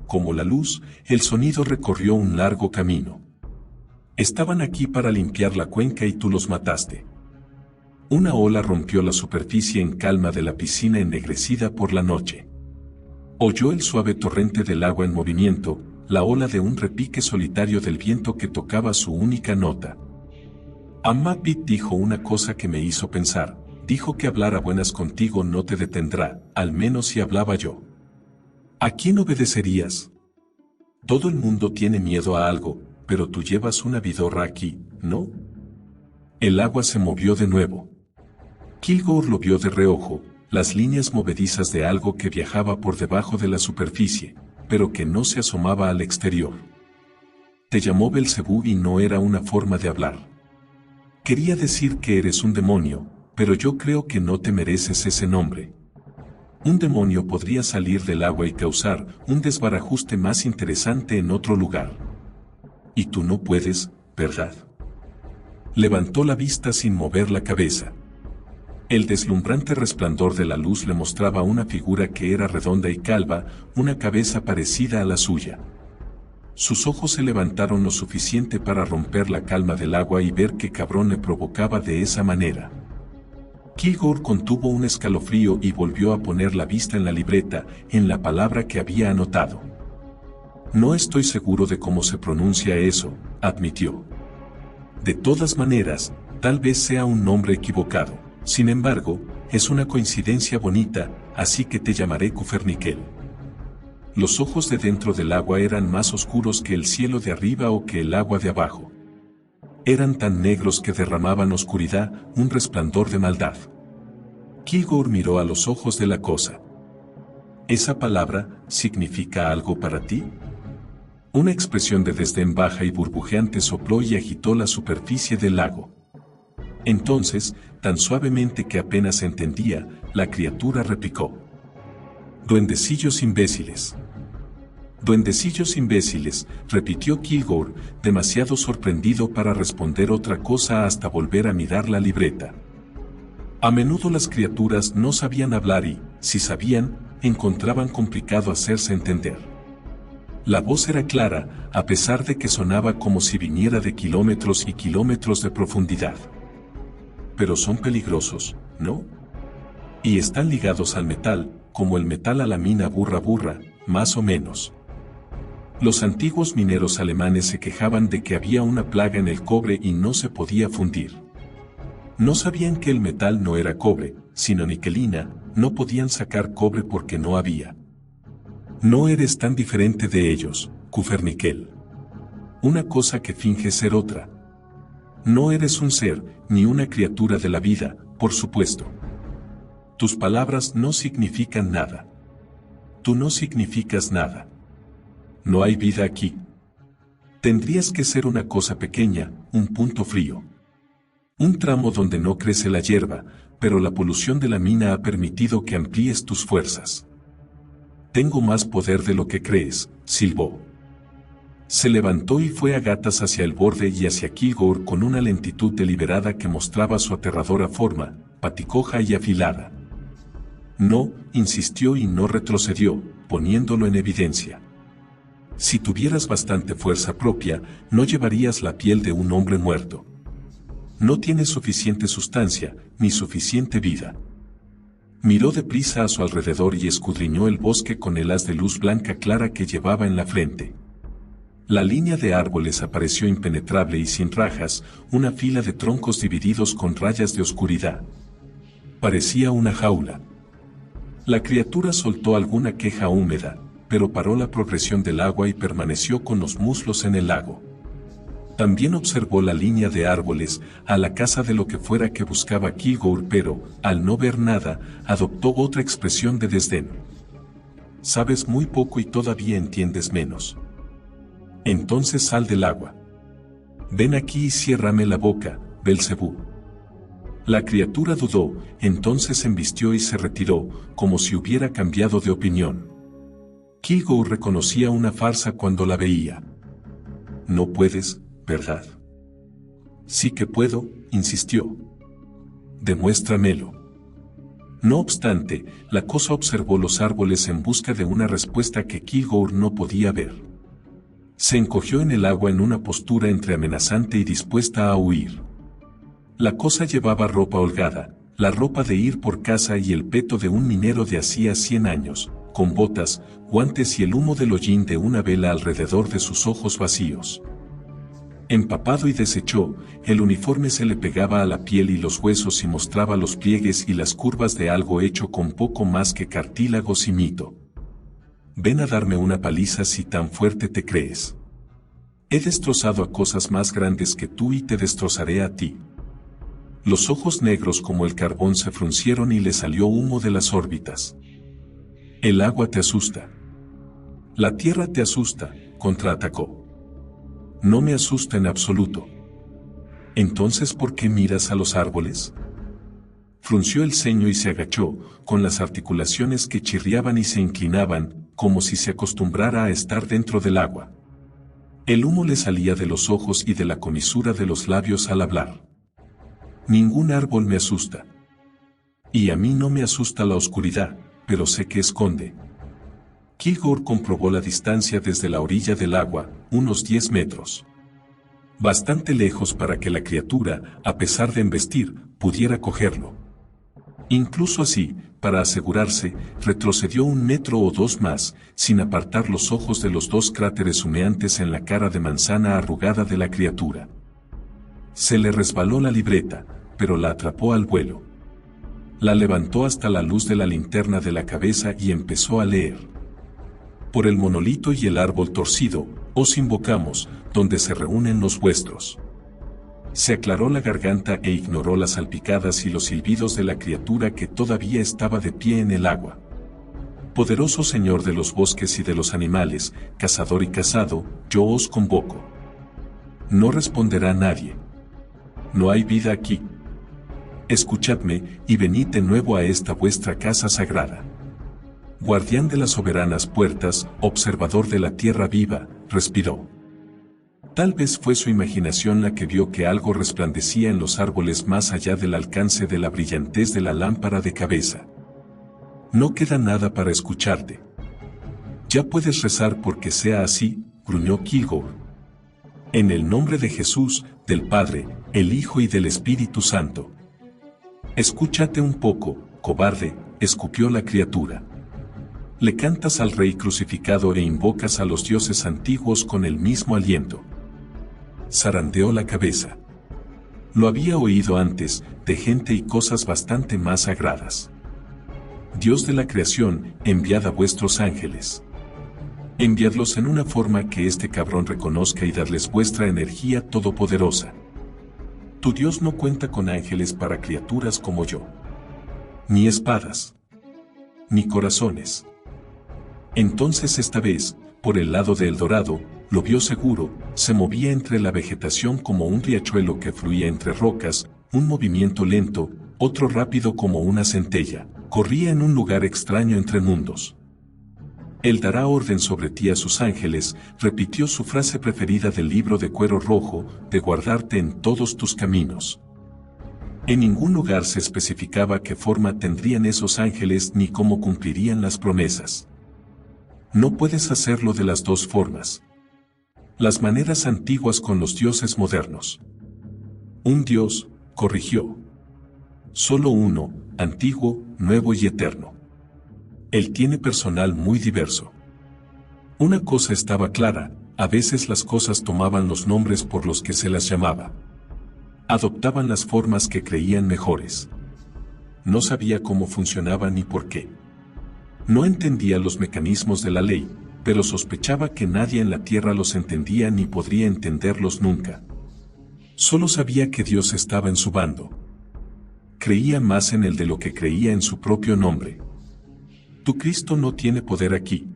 Como la luz, el sonido recorrió un largo camino. Estaban aquí para limpiar la cuenca y tú los mataste. Una ola rompió la superficie en calma de la piscina ennegrecida por la noche. Oyó el suave torrente del agua en movimiento, la ola de un repique solitario del viento que tocaba su única nota. Amma Pete dijo una cosa que me hizo pensar, dijo que hablar a buenas contigo no te detendrá, al menos si hablaba yo. ¿A quién obedecerías? Todo el mundo tiene miedo a algo, pero tú llevas una vidorra aquí, ¿no? El agua se movió de nuevo. Kilgore lo vio de reojo, las líneas movedizas de algo que viajaba por debajo de la superficie, pero que no se asomaba al exterior. Te llamó Belcebú y no era una forma de hablar. Quería decir que eres un demonio, pero yo creo que no te mereces ese nombre. Un demonio podría salir del agua y causar un desbarajuste más interesante en otro lugar. Y tú no puedes, ¿verdad? Levantó la vista sin mover la cabeza. El deslumbrante resplandor de la luz le mostraba una figura que era redonda y calva, una cabeza parecida a la suya. Sus ojos se levantaron lo suficiente para romper la calma del agua y ver qué cabrón le provocaba de esa manera. Kilgore contuvo un escalofrío y volvió a poner la vista en la libreta, en la palabra que había anotado. No estoy seguro de cómo se pronuncia eso, admitió. De todas maneras, tal vez sea un nombre equivocado. Sin embargo, es una coincidencia bonita, así que te llamaré Cuferniquel. Los ojos de dentro del agua eran más oscuros que el cielo de arriba o que el agua de abajo. Eran tan negros que derramaban oscuridad, un resplandor de maldad. Kilgore miró a los ojos de la cosa. ¿Esa palabra significa algo para ti? Una expresión de desdén baja y burbujeante sopló y agitó la superficie del lago. Entonces, tan suavemente que apenas entendía, la criatura replicó. Duendecillos imbéciles. Duendecillos imbéciles, repitió Kilgore, demasiado sorprendido para responder otra cosa hasta volver a mirar la libreta. A menudo las criaturas no sabían hablar y, si sabían, encontraban complicado hacerse entender. La voz era clara, a pesar de que sonaba como si viniera de kilómetros y kilómetros de profundidad. Pero son peligrosos, ¿no? Y están ligados al metal, como el metal a la mina burra, más o menos. Los antiguos mineros alemanes se quejaban de que había una plaga en el cobre y no se podía fundir. No sabían que el metal no era cobre, sino niquelina, no podían sacar cobre porque no había. No eres tan diferente de ellos, Cuferniquel. Una cosa que finge ser otra. No eres un ser, ni una criatura de la vida, por supuesto. Tus palabras no significan nada. Tú no significas nada. No hay vida aquí. Tendrías que ser una cosa pequeña, un punto frío. Un tramo donde no crece la hierba, pero la polución de la mina ha permitido que amplíes tus fuerzas. Tengo más poder de lo que crees, silbó. Se levantó y fue a gatas hacia el borde y hacia Kilgore con una lentitud deliberada que mostraba su aterradora forma, paticoja y afilada. No, insistió y no retrocedió, poniéndolo en evidencia. Si tuvieras bastante fuerza propia, no llevarías la piel de un hombre muerto. No tienes suficiente sustancia, ni suficiente vida. Miró deprisa a su alrededor y escudriñó el bosque con el haz de luz blanca clara que llevaba en la frente. La línea de árboles apareció impenetrable y sin rajas, una fila de troncos divididos con rayas de oscuridad. Parecía una jaula. La criatura soltó alguna queja húmeda, pero paró la progresión del agua y permaneció con los muslos en el lago. También observó la línea de árboles, a la casa de lo que fuera que buscaba Kilgore, pero, al no ver nada, adoptó otra expresión de desdén. Sabes muy poco y todavía entiendes menos. Entonces sal del agua. Ven aquí y ciérrame la boca, Belcebú. La criatura dudó, entonces se embistió y se retiró, como si hubiera cambiado de opinión. Kilgore reconocía una farsa cuando la veía. No puedes, ¿verdad? Sí que puedo, insistió. Demuéstramelo. No obstante, la cosa observó los árboles en busca de una respuesta que Kilgore no podía ver. Se encogió en el agua en una postura entre amenazante y dispuesta a huir. La cosa llevaba ropa holgada, la ropa de ir por casa y el peto de un minero de hacía 100 años, con botas, guantes y el humo del hollín de una vela alrededor de sus ojos vacíos. Empapado y deshecho, el uniforme se le pegaba a la piel y los huesos y mostraba los pliegues y las curvas de algo hecho con poco más que cartílagos y mito. Ven a darme una paliza si tan fuerte te crees. He destrozado a cosas más grandes que tú y te destrozaré a ti. Los ojos negros como el carbón se fruncieron y le salió humo de las órbitas. El agua te asusta. La tierra te asusta, contraatacó. No me asusta en absoluto. Entonces, ¿por qué miras a los árboles? Frunció el ceño y se agachó, con las articulaciones que chirriaban y se inclinaban, como si se acostumbrara a estar dentro del agua. El humo le salía de los ojos y de la comisura de los labios al hablar. Ningún árbol me asusta. Y a mí no me asusta la oscuridad, pero sé que esconde. Kilgore comprobó la distancia desde la orilla del agua, unos 10 metros. Bastante lejos para que la criatura, a pesar de embestir, pudiera cogerlo. Incluso así, para asegurarse, retrocedió 1 metro o 2 más, sin apartar los ojos de los 2 cráteres humeantes en la cara de manzana arrugada de la criatura. Se le resbaló la libreta, pero la atrapó al vuelo. La levantó hasta la luz de la linterna de la cabeza y empezó a leer. Por el monolito y el árbol torcido, os invocamos, donde se reúnen los vuestros. Se aclaró la garganta e ignoró las salpicadas y los silbidos de la criatura que todavía estaba de pie en el agua. Poderoso Señor de los bosques y de los animales, cazador y cazado, yo os convoco. No responderá nadie. No hay vida aquí. Escuchadme, y venid de nuevo a esta vuestra casa sagrada. Guardián de las soberanas puertas, observador de la tierra viva, respiró. Tal vez fue su imaginación la que vio que algo resplandecía en los árboles más allá del alcance de la brillantez de la lámpara de cabeza. No queda nada para escucharte. Ya puedes rezar porque sea así, gruñó Kilgore. En el nombre de Jesús, del Padre, el Hijo y del Espíritu Santo. Escúchate un poco, cobarde, escupió la criatura. Le cantas al Rey crucificado e invocas a los dioses antiguos con el mismo aliento. Zarandeó la cabeza. Lo había oído antes, de gente y cosas bastante más sagradas. Dios de la creación, enviad a vuestros ángeles. Enviadlos en una forma que este cabrón reconozca y dadles vuestra energía todopoderosa. Tu Dios no cuenta con ángeles para criaturas como yo. Ni espadas. Ni corazones. Entonces esta vez, por el lado de El Dorado, lo vio seguro, se movía entre la vegetación como un riachuelo que fluía entre rocas, un movimiento lento, otro rápido como una centella, corría en un lugar extraño entre mundos. Él dará orden sobre ti a sus ángeles, repitió su frase preferida del libro de cuero rojo, de guardarte en todos tus caminos. En ningún lugar se especificaba qué forma tendrían esos ángeles ni cómo cumplirían las promesas. No puedes hacerlo de las dos formas. Las maneras antiguas con los dioses modernos. Un Dios, corrigió. Solo uno, antiguo, nuevo y eterno. Él tiene personal muy diverso. Una cosa estaba clara, a veces las cosas tomaban los nombres por los que se las llamaba. Adoptaban las formas que creían mejores. No sabía cómo funcionaba ni por qué. No entendía los mecanismos de la ley, pero sospechaba que nadie en la tierra los entendía ni podría entenderlos nunca. Solo sabía que Dios estaba en su bando. Creía más en él de lo que creía en su propio nombre. Tu Cristo no tiene poder aquí.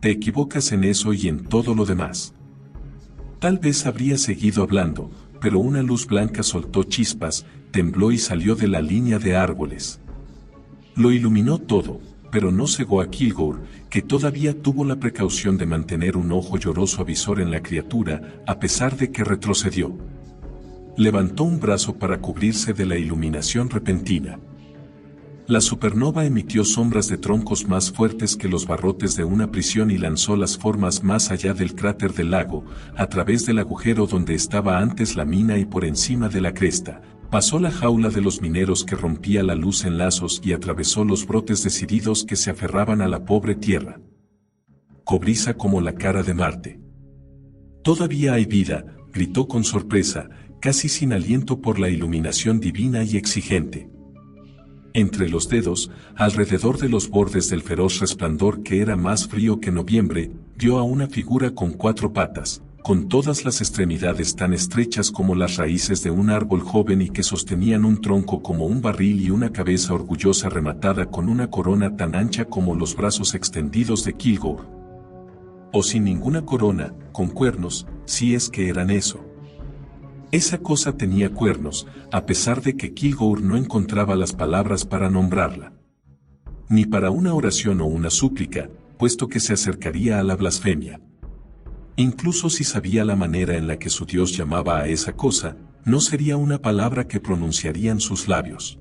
Te equivocas en eso y en todo lo demás. Tal vez habría seguido hablando, pero una luz blanca soltó chispas, tembló y salió de la línea de árboles. Lo iluminó todo, pero no cegó a Kilgore, que todavía tuvo la precaución de mantener un ojo lloroso avisor en la criatura, a pesar de que retrocedió. Levantó un brazo para cubrirse de la iluminación repentina. La supernova emitió sombras de troncos más fuertes que los barrotes de una prisión y lanzó las formas más allá del cráter del lago, a través del agujero donde estaba antes la mina y por encima de la cresta. Pasó la jaula de los mineros que rompía la luz en lazos y atravesó los brotes decididos que se aferraban a la pobre tierra. Cobriza como la cara de Marte. Todavía hay vida, gritó con sorpresa, casi sin aliento por la iluminación divina y exigente. Entre los dedos, alrededor de los bordes del feroz resplandor que era más frío que noviembre, vio a una figura con 4 patas, con todas las extremidades tan estrechas como las raíces de un árbol joven y que sostenían un tronco como un barril y una cabeza orgullosa rematada con una corona tan ancha como los brazos extendidos de Kilgore. O sin ninguna corona, con cuernos, si es que eran eso. Esa cosa tenía cuernos, a pesar de que Kilgore no encontraba las palabras para nombrarla. Ni para una oración o una súplica, puesto que se acercaría a la blasfemia. Incluso si sabía la manera en la que su Dios llamaba a esa cosa, no sería una palabra que pronunciarían sus labios.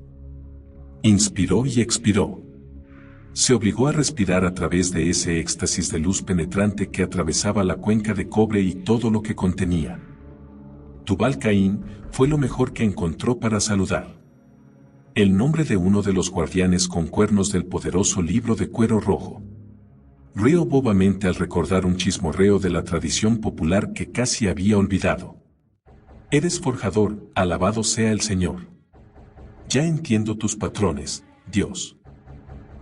Inspiró y expiró. Se obligó a respirar a través de ese éxtasis de luz penetrante que atravesaba la cuenca de cobre y todo lo que contenía. Tubal-Caín fue lo mejor que encontró para saludar. El nombre de uno de los guardianes con cuernos del poderoso libro de cuero rojo. Rió bobamente al recordar un chismorreo de la tradición popular que casi había olvidado. Eres forjador, alabado sea el Señor. Ya entiendo tus patrones, Dios.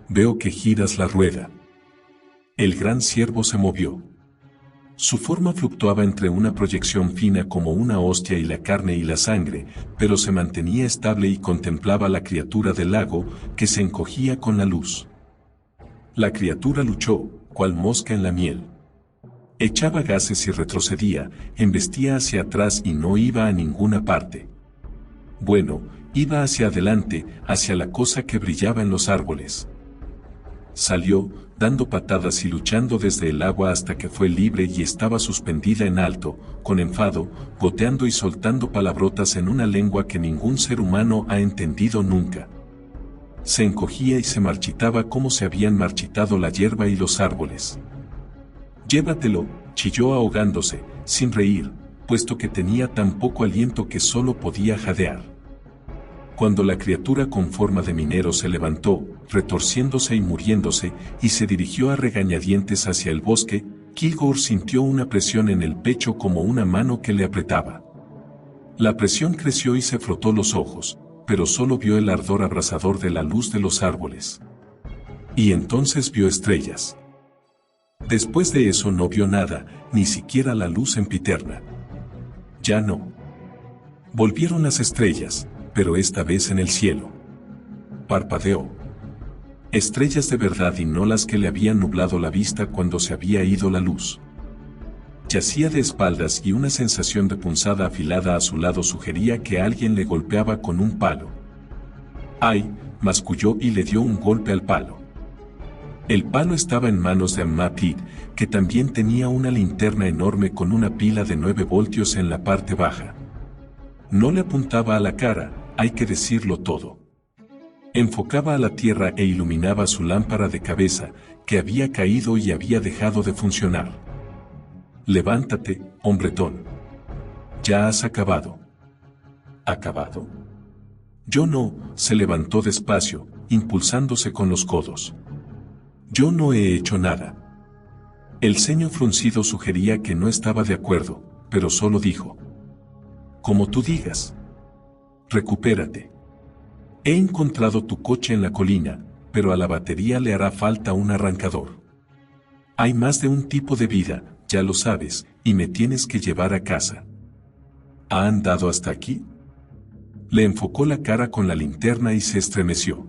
Veo que giras la rueda. El gran ciervo se movió. Su forma fluctuaba entre una proyección fina como una hostia y la carne y la sangre, pero se mantenía estable y contemplaba la criatura del lago, que se encogía con la luz. La criatura luchó, cual mosca en la miel. Echaba gases y retrocedía, embestía hacia atrás y no iba a ninguna parte. Bueno, iba hacia adelante, hacia la cosa que brillaba en los árboles. Salió, dando patadas y luchando desde el agua hasta que fue libre y estaba suspendida en alto, con enfado, goteando y soltando palabrotas en una lengua que ningún ser humano ha entendido nunca. Se encogía y se marchitaba como se habían marchitado la hierba y los árboles. Llévatelo, chilló ahogándose, sin reír, puesto que tenía tan poco aliento que solo podía jadear. Cuando la criatura con forma de minero se levantó, retorciéndose y muriéndose, y se dirigió a regañadientes hacia el bosque, Kilgore sintió una presión en el pecho como una mano que le apretaba. La presión creció y se frotó los ojos, pero solo vio el ardor abrasador de la luz de los árboles. Y entonces vio estrellas. Después de eso no vio nada, ni siquiera la luz sempiterna. Ya no. Volvieron las estrellas, pero esta vez en el cielo. Parpadeó. Estrellas de verdad y no las que le habían nublado la vista cuando se había ido la luz. Yacía de espaldas y una sensación de punzada afilada a su lado sugería que alguien le golpeaba con un palo. ¡Ay!, masculló y le dio un golpe al palo. El palo estaba en manos de Ammatid, que también tenía una linterna enorme con una pila de 9 voltios en la parte baja. No le apuntaba a la cara, hay que decirlo todo. Enfocaba a la tierra e iluminaba su lámpara de cabeza, que había caído y había dejado de funcionar. Levántate, hombretón. Ya has acabado. ¿Acabado? Yo no, se levantó despacio, impulsándose con los codos. Yo no he hecho nada. El ceño fruncido sugería que no estaba de acuerdo, pero solo dijo: como tú digas. Recupérate. He encontrado tu coche en la colina, pero a la batería le hará falta un arrancador. Hay más de un tipo de vida, ya lo sabes, y me tienes que llevar a casa. ¿Ha andado hasta aquí? Le enfocó la cara con la linterna y se estremeció.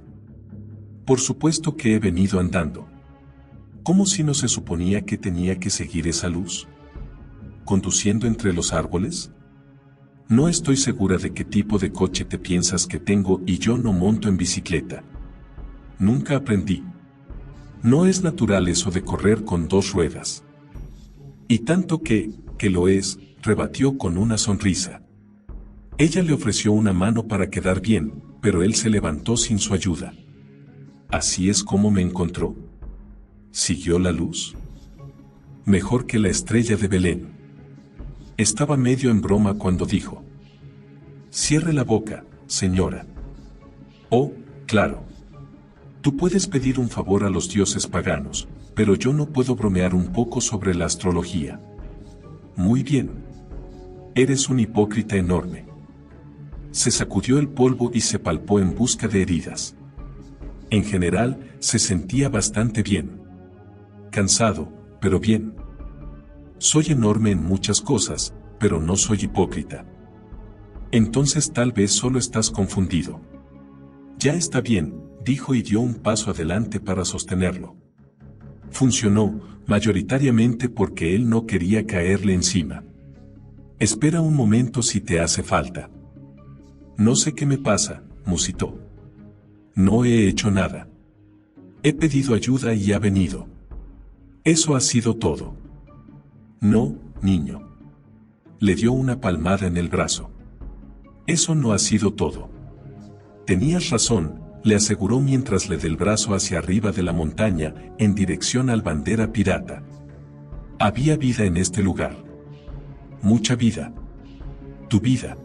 Por supuesto que he venido andando. ¿Cómo si no se suponía que tenía que seguir esa luz? ¿Conduciendo entre los árboles? No estoy segura de qué tipo de coche te piensas que tengo y yo no monto en bicicleta. Nunca aprendí. No es natural eso de correr con dos ruedas. Y tanto que lo es, rebatió con una sonrisa. Ella le ofreció una mano para quedar bien, pero él se levantó sin su ayuda. ¿Así es como me encontró? ¿Siguió la luz? Mejor que la estrella de Belén. Estaba medio en broma cuando dijo: cierre la boca, señora. Oh, claro. Tú puedes pedir un favor a los dioses paganos, pero yo no puedo bromear un poco sobre la astrología. Muy bien. Eres un hipócrita enorme. Se sacudió el polvo y se palpó en busca de heridas. En general, se sentía bastante bien. Cansado, pero bien. Soy enorme en muchas cosas, pero no soy hipócrita. Entonces tal vez solo estás confundido. Ya está bien, dijo y dio un paso adelante para sostenerlo. Funcionó, mayoritariamente porque él no quería caerle encima. Espera un momento si te hace falta. No sé qué me pasa, musitó. No he hecho nada. He pedido ayuda y ha venido. Eso ha sido todo. No, niño. Le dio una palmada en el brazo. Eso no ha sido todo. Tenías razón, le aseguró mientras le dio el brazo hacia arriba de la montaña, en dirección al bandera pirata. Había vida en este lugar. Mucha vida. Tu vida.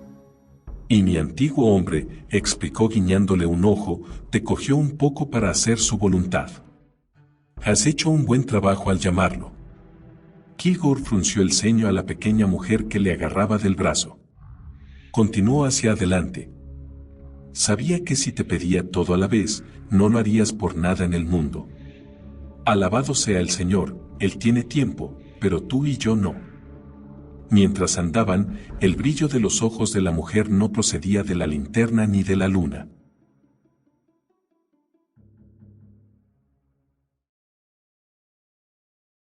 Y mi antiguo hombre, explicó guiñándole un ojo, te cogió un poco para hacer su voluntad. Has hecho un buen trabajo al llamarlo. Kilgore frunció el ceño a la pequeña mujer que le agarraba del brazo. Continuó hacia adelante. Sabía que si te pedía todo a la vez, no lo harías por nada en el mundo. Alabado sea el Señor, Él tiene tiempo, pero tú y yo no. Mientras andaban, el brillo de los ojos de la mujer no procedía de la linterna ni de la luna.